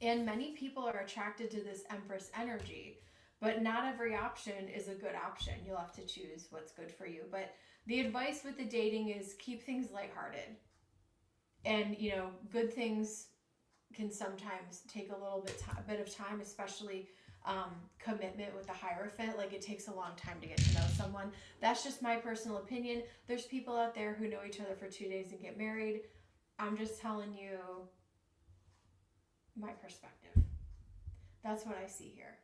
And many people are attracted to this Empress energy. But not every option is a good option. You'll have to choose what's good for you. But the advice with the dating is keep things lighthearted. And, you know, good things can sometimes take a little bit of time, especially commitment with the Hierophant. Like, it takes a long time to get to know someone. That's just my personal opinion. There's people out there who know each other for 2 days and get married. I'm just telling you my perspective. That's what I see here.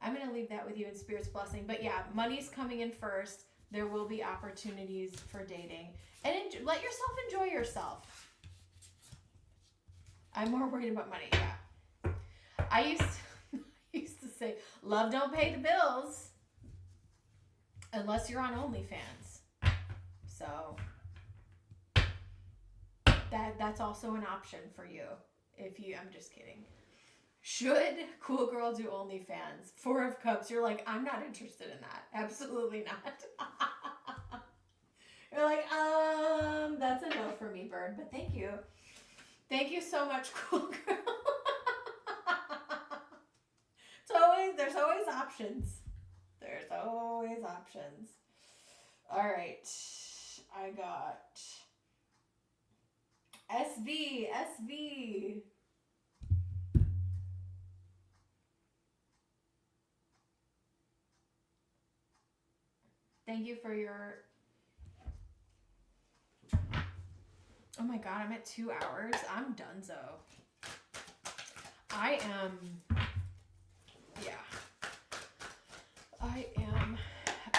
I'm going to leave that with you in Spirit's blessing. But yeah, money's coming in first. There will be opportunities for dating. And let yourself enjoy yourself. I'm more worried about money, yeah. I used to say, love don't pay the bills unless you're on OnlyFans. So that's also an option for you. I'm just kidding. Should cool girl do OnlyFans? Four of Cups, you're like, I'm not interested in that. Absolutely not. You're like, that's a no for me, bird, but thank you. Thank you so much, cool girl. There's always options. There's always options. All right. I got SV. Thank you for your... Oh my God, I'm at 2 hours. I'm donezo.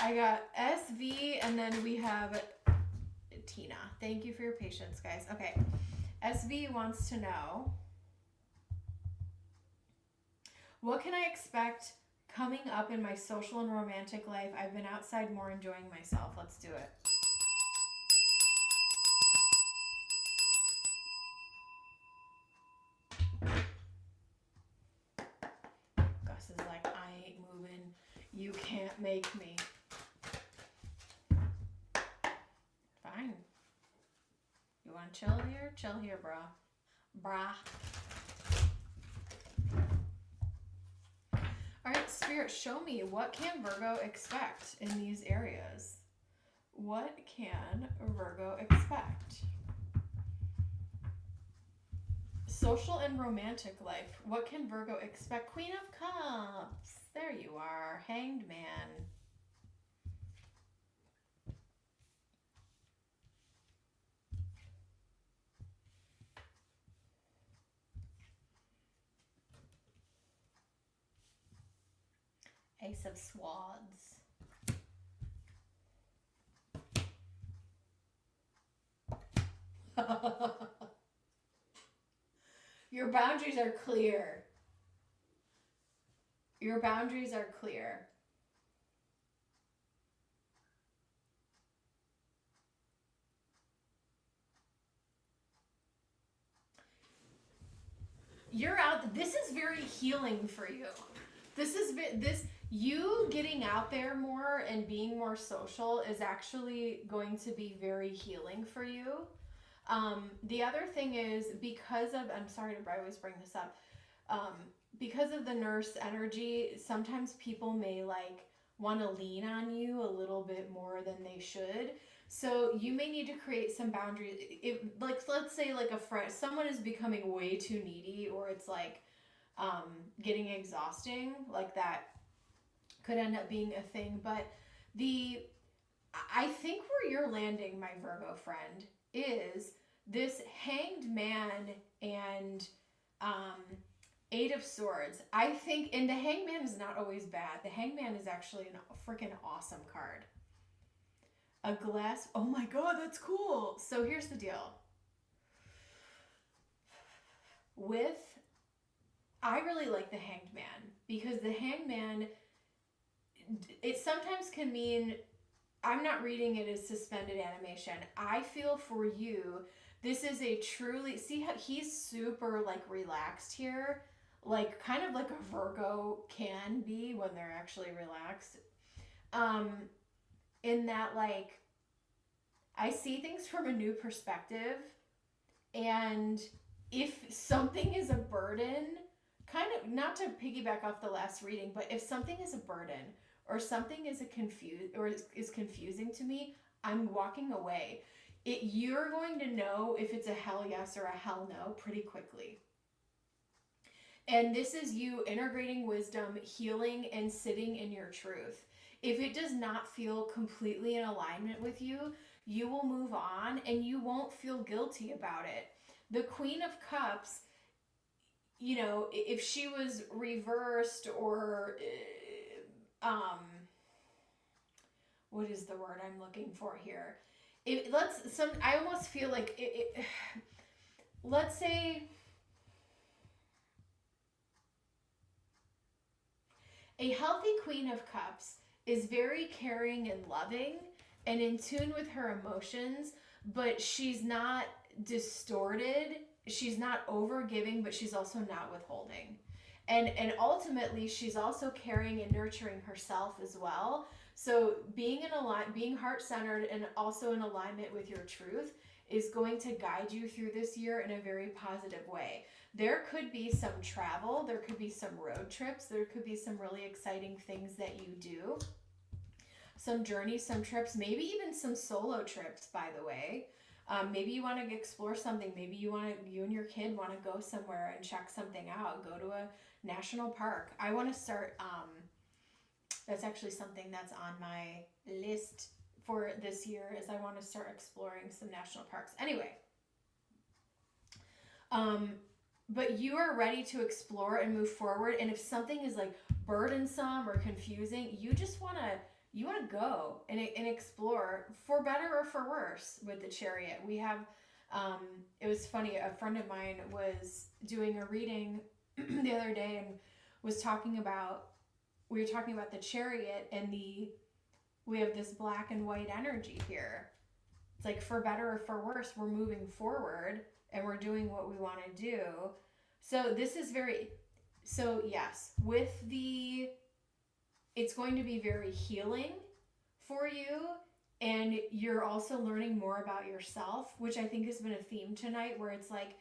I got SV, and then we have Tina. Thank you for your patience, guys. Okay. SV wants to know, what can I expect coming up in my social and romantic life? I've been outside more enjoying myself. Let's do it. Gus is like, I ain't moving. You can't make me. Fine. You want to chill here? Chill here, brah. All right, Spirit, show me, what can Virgo expect in these areas? What can Virgo expect? So social and romantic life. What can Virgo expect? Queen of Cups. There you are. Hanged Man. Ace of Swords. Your boundaries are clear. Your boundaries are clear. You're out. This is very healing for you. You getting out there more and being more social is actually going to be very healing for you. The other thing is, because of, I'm sorry to always bring this up, because of the nurse energy, sometimes people may like want to lean on you a little bit more than they should. So you may need to create some boundaries. If, like, let's say like a friend, someone is becoming way too needy, or it's like getting exhausting, like that could end up being a thing. But I think where you're landing, my Virgo friend, is this Hanged Man and Eight of Swords. I think, and the Hanged Man is not always bad. The Hanged Man is actually a freaking awesome card. A glass. Oh my god, that's cool. So here's the deal. I really like the Hanged Man, because the Hanged Man, it sometimes can mean, I'm not reading it as suspended animation. I feel for you, this is a truly, see how he's super like relaxed here, like kind of like a Virgo can be when they're actually relaxed. In that, like, I see things from a new perspective, and if something is a burden, kind of, not to piggyback off the last reading, but if something is a burden or something is is confusing to me, I'm walking away. You're going to know if it's a hell yes or a hell no pretty quickly. And this is you integrating wisdom, healing, and sitting in your truth. If it does not feel completely in alignment with you, you will move on and you won't feel guilty about it. The Queen of Cups, you know, if she was reversed, or what is the word I'm looking for here? I almost feel like let's say a healthy Queen of Cups is very caring and loving and in tune with her emotions, but she's not distorted. She's not over giving, but she's also not withholding. And ultimately, she's also caring and nurturing herself as well. So being heart-centered and also in alignment with your truth is going to guide you through this year in a very positive way. There could be some travel, there could be some road trips, there could be some really exciting things that you do. Some journeys, some trips, maybe even some solo trips, by the way. Maybe you want to explore something. Maybe you and your kid want to go somewhere and check something out. Go to a national park. I want to start, that's actually something that's on my list for this year, is I want to start exploring some national parks. Anyway, but you are ready to explore and move forward. And if something is like burdensome or confusing, you just want to go and explore, for better or for worse. With the Chariot, we have, it was funny, a friend of mine was doing a reading the other day and we were talking about the Chariot, and we have this black and white energy here. It's like, for better or for worse, we're moving forward and we're doing what we want to do. So this is yes, it's going to be very healing for you, and you're also learning more about yourself, which I think has been a theme tonight, where it's like,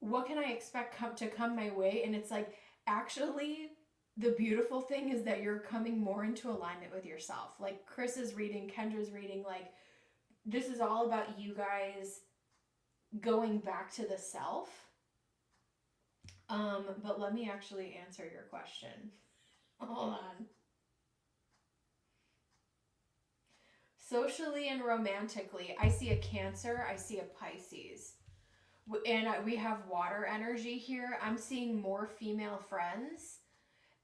what can I expect to come my way? And it's like, actually, the beautiful thing is that you're coming more into alignment with yourself. Like Chris's reading, Kendra's reading, like, this is all about you guys going back to the self But let me actually answer your question. Hold on. Socially and romantically, I see a Cancer, I see a Pisces. And we have water energy here. I'm seeing more female friends.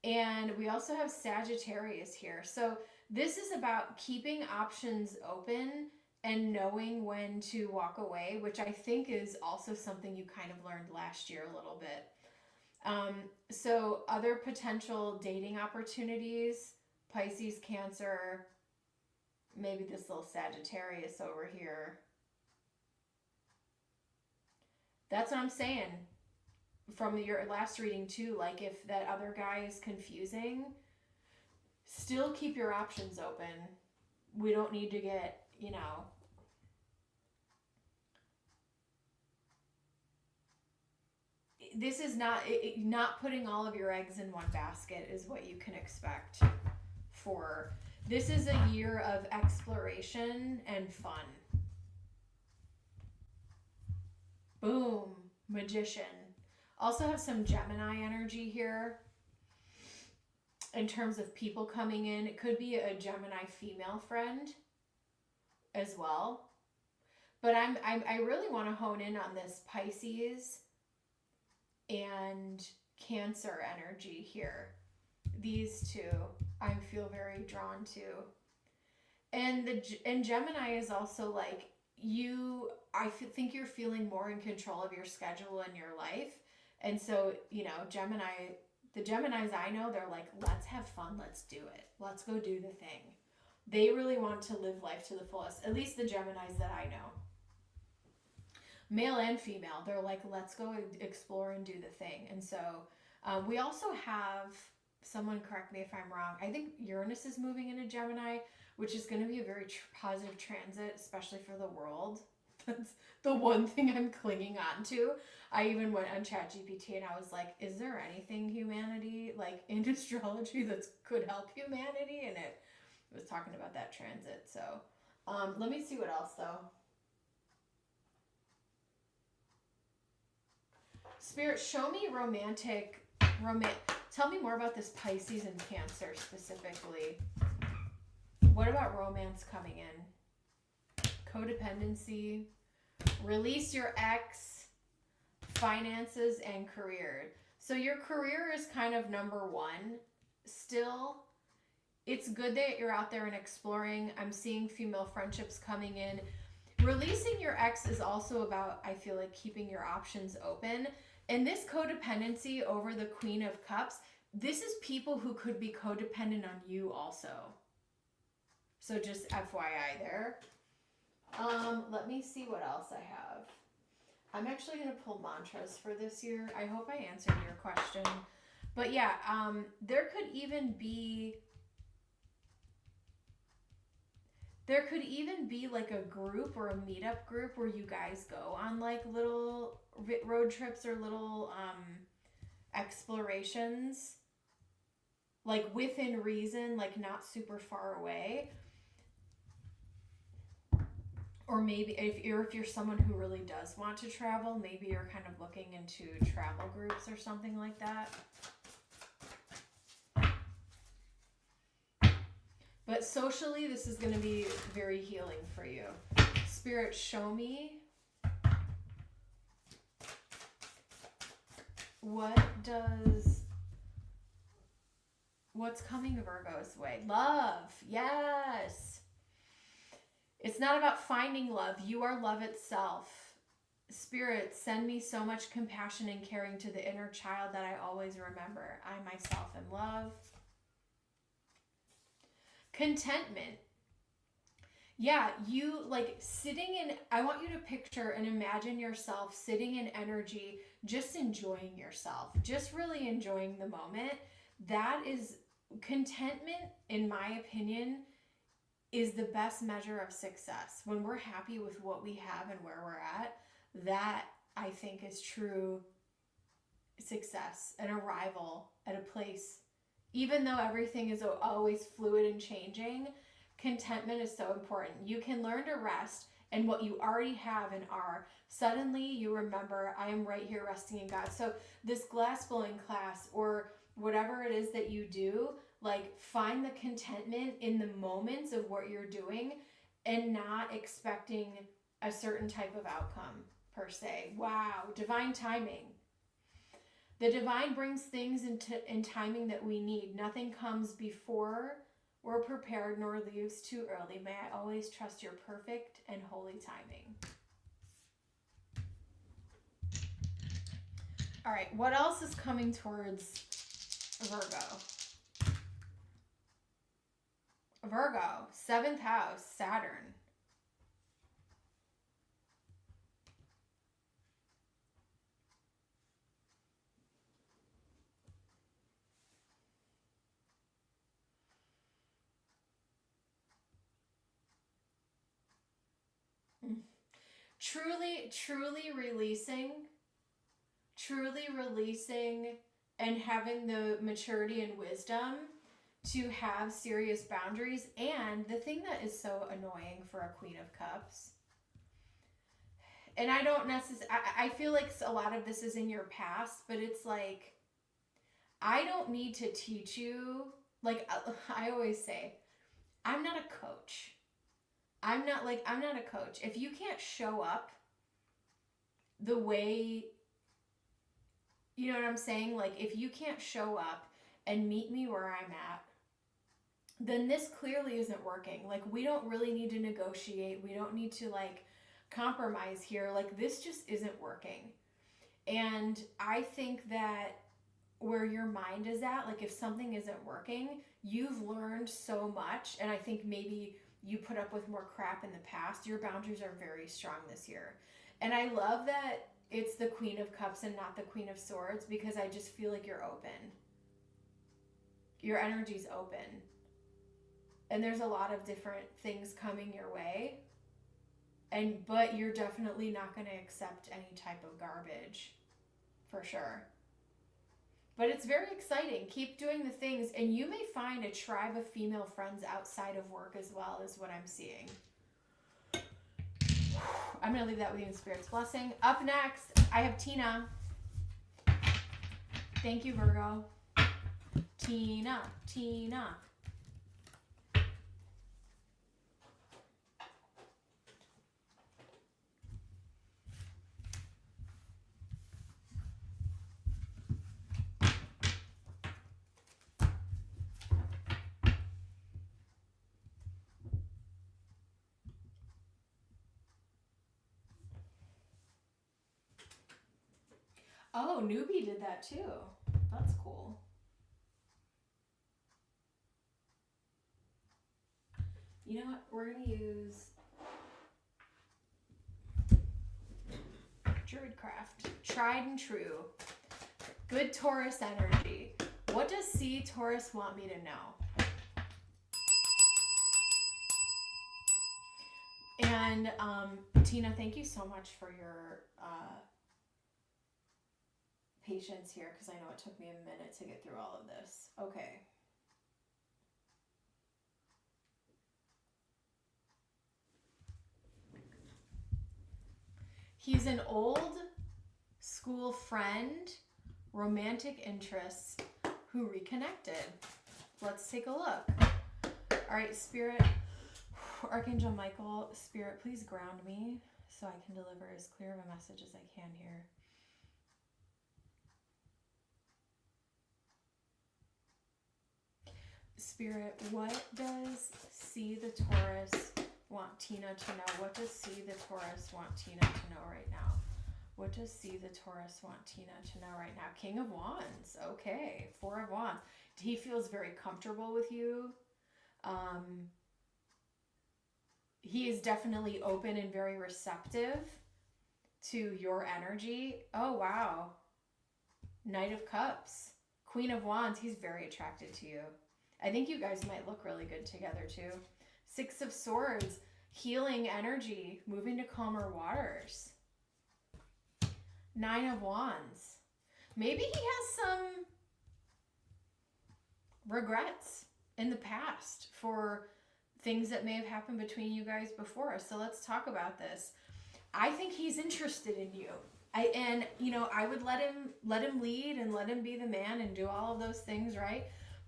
And we also have Sagittarius here. So this is about keeping options open and knowing when to walk away, which I think is also something you kind of learned last year a little bit. So other potential dating opportunities, Pisces, Cancer, maybe this little Sagittarius over here. That's what I'm saying from your last reading too. Like if that other guy is confusing, still keep your options open. We don't need to get, this is not putting all of your eggs in one basket is what you can expect for. This is a year of exploration and fun. Boom, Magician. Also have some Gemini energy here in terms of people coming in. It could be a Gemini female friend as well. But I really want to hone in on this Pisces and Cancer energy here. These two I feel very drawn to. And Gemini is also like I think you're feeling more in control of your schedule and your life. And so, Gemini, the Geminis I know, they're like, let's have fun, let's do it. Let's go do the thing. They really want to live life to the fullest, at least the Geminis that I know. Male and female, they're like, let's go explore and do the thing. And so we also have, someone correct me if I'm wrong, I think Uranus is moving into Gemini, which is going to be a very positive transit, especially for the world. That's the one thing I'm clinging on to. I even went on ChatGPT and I was like, is there anything humanity, like in astrology, that could help humanity? And it was talking about that transit. So let me see what else though. Spirit, show me tell me more about this Pisces and Cancer specifically. What about romance coming in? Codependency, release your ex, finances, and career. So your career is kind of number one still. It's good that you're out there and exploring. I'm seeing female friendships coming in. Releasing your ex is also about, I feel like, keeping your options open. And this codependency over the Queen of Cups, this is people who could be codependent on you also. So just FYI there. Let me see what else I have. I'm actually going to pull mantras for this year. I hope I answered your question. But yeah, there could even be like a group or a meetup group where you guys go on like little road trips or little explorations, like within reason, like not super far away. Or maybe if you're someone who really does want to travel, maybe you're kind of looking into travel groups or something like that. But socially, this is going to be very healing for you. Spirit, show me what's coming Virgo's way. Love. Yes. It's not about finding love. You are love itself. Spirit, send me so much compassion and caring to the inner child that I always remember. I myself am love. Contentment. Yeah, you like sitting in, I want you to picture and imagine yourself sitting in energy, just enjoying yourself, just really enjoying the moment. That is contentment, in my opinion, is the best measure of success. When we're happy with what we have and where we're at, that I think is true success, an arrival at a place. Even though everything is always fluid and changing, contentment is so important. You can learn to rest and what you already have and are. Suddenly you remember, I am right here resting in God. So this glass blowing class, or whatever it is that you do, like, find the contentment in the moments of what you're doing and not expecting a certain type of outcome per se. Wow, divine timing. The divine brings things in timing that we need. Nothing comes before we're prepared, nor leaves too early. May I always trust your perfect and holy timing. All right, what else is coming towards Virgo? Virgo, 7th house, Saturn. Truly releasing and having the maturity and wisdom to have serious boundaries. And the thing that is so annoying for a Queen of Cups, and I don't necessarily, I feel like a lot of this is in your past, but it's like, I don't need to teach you. Like, I always say, I'm not a coach. I'm not a coach. If you can't show up the way, you know what I'm saying? Like, if you can't show up and meet me where I'm at, then this clearly isn't working. Like, we don't really need to negotiate. We don't need to, like, compromise here. Like, this just isn't working. And I think that where your mind is at, like, if something isn't working, you've learned so much. And I think maybe you put up with more crap in the past. Your boundaries are very strong this year. And I love that it's the Queen of Cups and not the Queen of Swords, because I just feel like you're open. Your energy's open. And there's a lot of different things coming your way. But you're definitely not going to accept any type of garbage. For sure. But it's very exciting. Keep doing the things, and you may find a tribe of female friends outside of work as well, is what I'm seeing. I'm going to leave that with you in Spirit's blessing. Up next, I have Tina. Thank you, Virgo. Tina. Oh, Newbie did that too. That's cool. You know what? We're going to use Druidcraft. Tried and true. Good Taurus energy. What does C Taurus want me to know? And Tina, thank you so much for your patience here, because I know it took me a minute to get through all of this. Okay. He's an old school friend, romantic interest, who reconnected. Let's take a look. All right, Spirit, Archangel Michael, Spirit, please ground me so I can deliver as clear of a message as I can here. Spirit, what does C the Taurus want Tina to know? What does C the Taurus want Tina to know right now? What does C the Taurus want Tina to know right now? King of Wands. Okay. 4 of Wands. He feels very comfortable with you. He is definitely open and very receptive to your energy. Oh, wow. Knight of Cups. Queen of Wands. He's very attracted to you. I think you guys might look really good together too. 6 of Swords. Healing energy. Moving to calmer waters. 9 of Wands. Maybe he has some regrets in the past for things that may have happened between you guys before. So let's talk about this. I think he's interested in you. I would let him lead and let him be the man and do all of those things, right?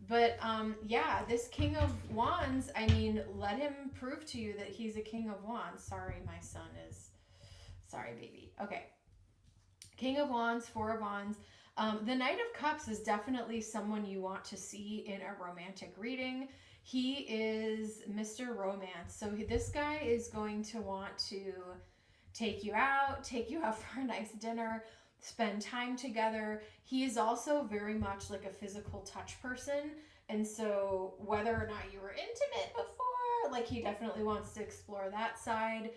But yeah, this King of Wands, I mean, let him prove to you that he's a King of Wands. Sorry, my son is, sorry, baby. Okay. King of Wands, Four of Wands. The Knight of Cups is definitely someone you want to see in a romantic reading. He is Mr. Romance. So this guy is going to want to take you out for a nice dinner, spend time together. He is also very much like a physical touch person. And so whether or not you were intimate before, like he definitely wants to explore that side.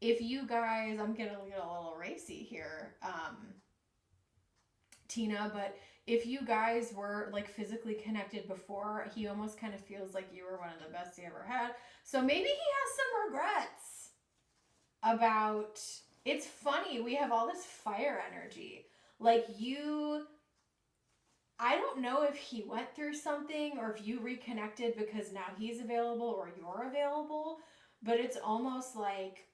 If you guys, I'm going to get a little racy here, Tina, but if you guys were like physically connected before, he almost kind of feels like you were one of the best he ever had. So maybe he has some regrets about, it's funny, we have all this fire energy. Like I don't know if he went through something or if you reconnected because now he's available or you're available, but it's almost like,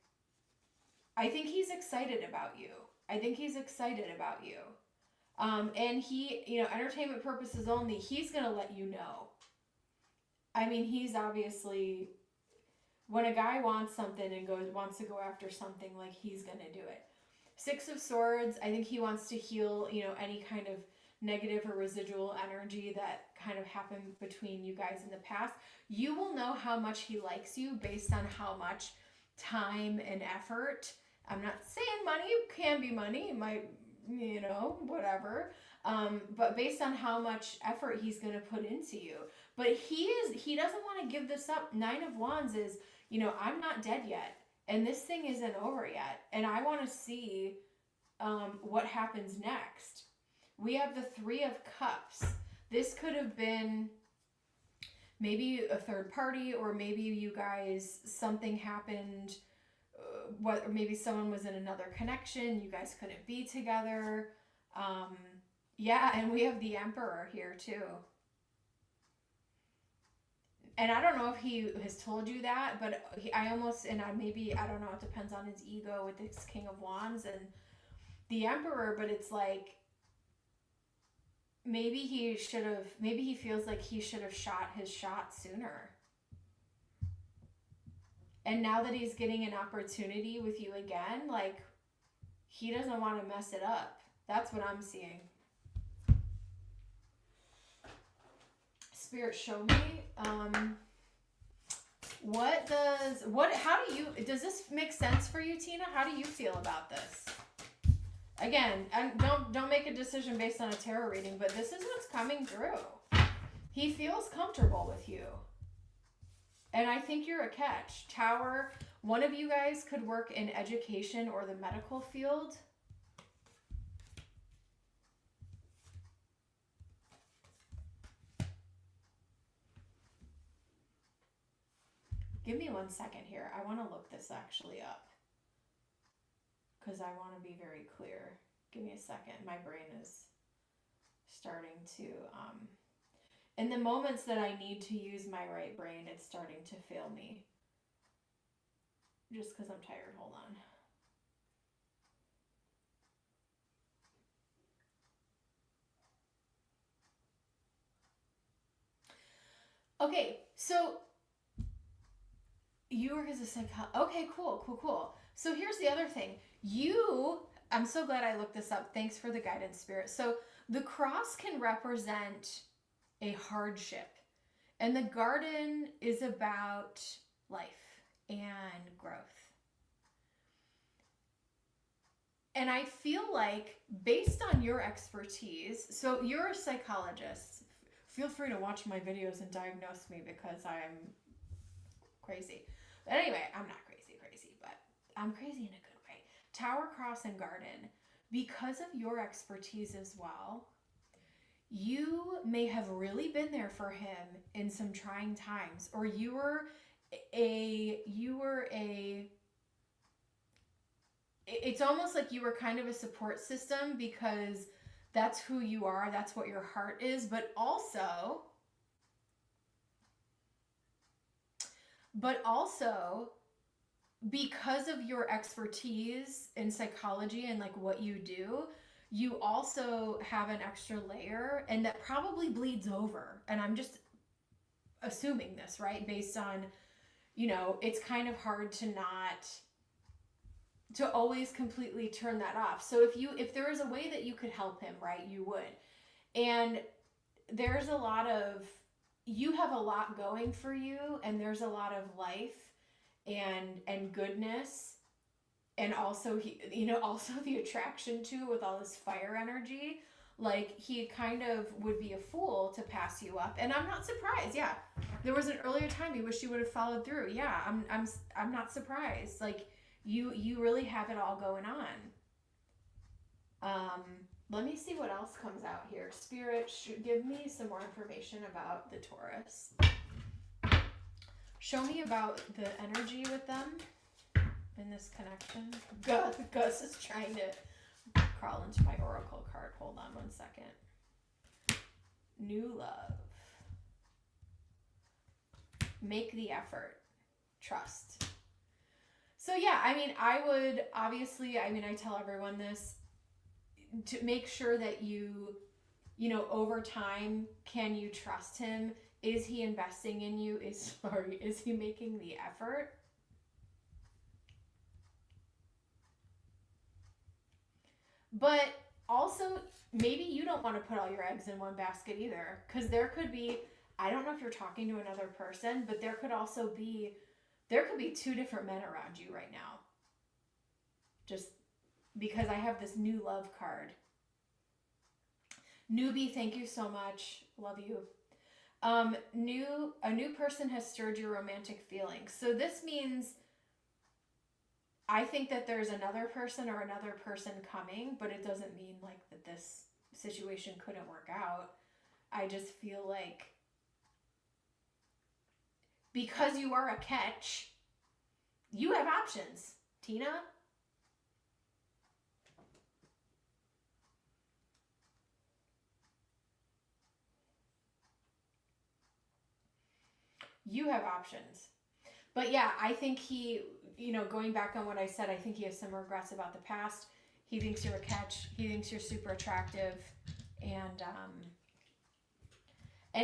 I think he's excited about you. I think he's excited about you. And he, entertainment purposes only, he's going to let you know. I mean, he's obviously, when a guy wants something and wants to go after something, like he's going to do it. Six of Swords, I think he wants to heal, any kind of negative or residual energy that kind of happened between you guys in the past. You will know how much he likes you based on how much time and effort. I'm not saying money can be money. It might, whatever. But based on how much effort he's going to put into you. But he doesn't want to give this up. Nine of Wands is, I'm not dead yet. And this thing isn't over yet. And I want to see what happens next. We have the Three of Cups. This could have been maybe a third party, or maybe you guys, something happened, or maybe someone was in another connection, you guys couldn't be together. Yeah, and we have the Emperor here too. And I don't know if he has told you that, but I don't know, it depends on his ego with this King of Wands and the Emperor, but it's like, maybe he feels like he should have shot his shot sooner. And now that he's getting an opportunity with you again, like, he doesn't want to mess it up. That's what I'm seeing. Spirit, show me. Does this make sense for you, Tina? How do you feel about this? Again, don't make a decision based on a tarot reading, but this is what's coming through. He feels comfortable with you. And I think you're a catch. Tower, one of you guys could work in education or the medical field. Give me 1 second here. I want to look this actually up, because I want to be very clear. Give me a second. My brain is starting to, in the moments that I need to use my right brain, it's starting to fail me. Just because I'm tired. Hold on. Okay, so you work as a psychologist. Okay, cool. So here's the other thing. I'm so glad I looked this up. Thanks for the guidance, Spirit. So the cross can represent a hardship, and the garden is about life and growth. And I feel like, based on your expertise, so you're a psychologist. Feel free to watch my videos and diagnose me, because I'm crazy. But anyway, I'm not crazy, but I'm crazy in a good way. Tower, cross, and garden. Because of your expertise as well, you may have really been there for him in some trying times, or it's almost like you were kind of a support system, because that's who you are, that's what your heart is. But also, But also, because of your expertise in psychology and like what you do, you also have an extra layer, and that probably bleeds over. And I'm just assuming this, right? Based on, it's kind of hard to always completely turn that off. So if there is a way that you could help him, right, you would. And there's you have a lot going for you, and there's a lot of life and goodness, and also also the attraction too, with all this fire energy. Like, he kind of would be a fool to pass you up, and I'm not surprised. Yeah, there was an earlier time you wish you would have followed through. Yeah, I'm not surprised. Like, you really have it all going on. Let me see what else comes out here. Spirit, give me some more information about the Taurus. Show me about the energy with them in this connection. Gus is trying to crawl into my oracle card. Hold on one second. New love. Make the effort. Trust. So yeah, I mean, I would obviously, I tell everyone this, to make sure that over time, can you trust him? Is he investing in you? Is he making the effort? But also, maybe you don't want to put all your eggs in one basket either, because there could be, I don't know if you're talking to another person, but there could be two different men around you right now. Just because I have this new love card. Newbie, thank you so much. Love you. A new person has stirred your romantic feelings. So this means, I think that there's another person coming, but it doesn't mean like that this situation couldn't work out. I just feel like, because you are a catch, you have options, Tina. You have options. But yeah, I think he, going back on what I said, I think he has some regrets about the past. He thinks you're a catch. He thinks you're super attractive. And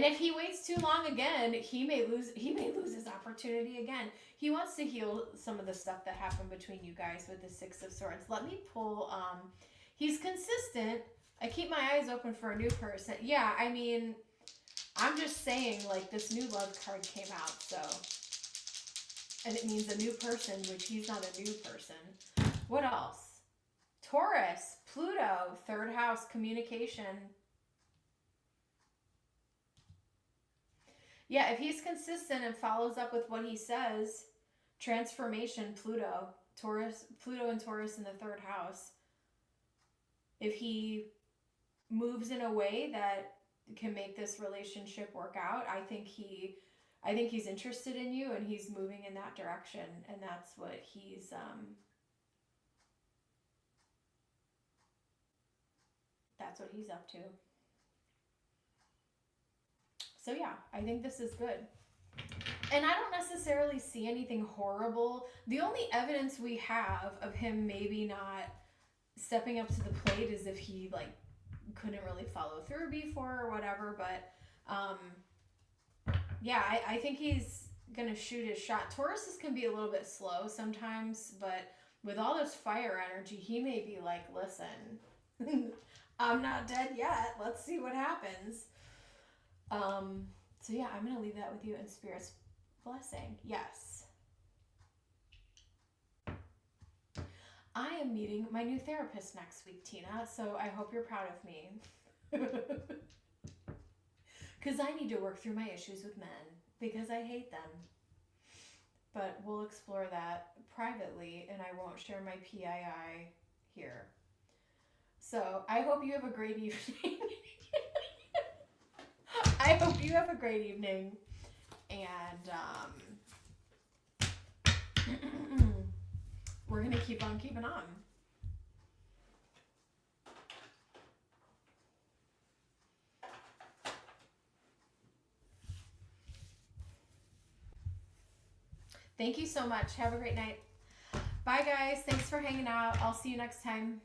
if he waits too long again, he may lose his opportunity again. He wants to heal some of the stuff that happened between you guys with the Six of Swords. Let me pull, he's consistent. I keep my eyes open for a new person. Yeah, I'm just saying, like, this new love card came out, so. And it means a new person, which he's not a new person. What else? Taurus, Pluto, third house, communication. Yeah, if he's consistent and follows up with what he says, transformation, Pluto and Taurus in the third house. If he moves in a way that can make this relationship work out, I think he's interested in you, and he's moving in that direction, and that's what he's up to. So yeah, I think this is good. And I don't necessarily see anything horrible. The only evidence we have of him maybe not stepping up to the plate is if he like couldn't really follow through before or whatever. But yeah, I think he's gonna shoot his shot. Tauruses can be a little bit slow sometimes, but with all this fire energy, he may be like, listen, I'm not dead yet. Let's see what happens. So yeah, I'm going to leave that with you in Spirit's blessing. Yes. I am meeting my new therapist next week, Tina, so I hope you're proud of me. Because I need to work through my issues with men, because I hate them. But we'll explore that privately, and I won't share my PII here. So I hope you have a great evening. I hope you have a great evening, and we're going to keep on keeping on. Thank you so much. Have a great night. Bye, guys. Thanks for hanging out. I'll see you next time.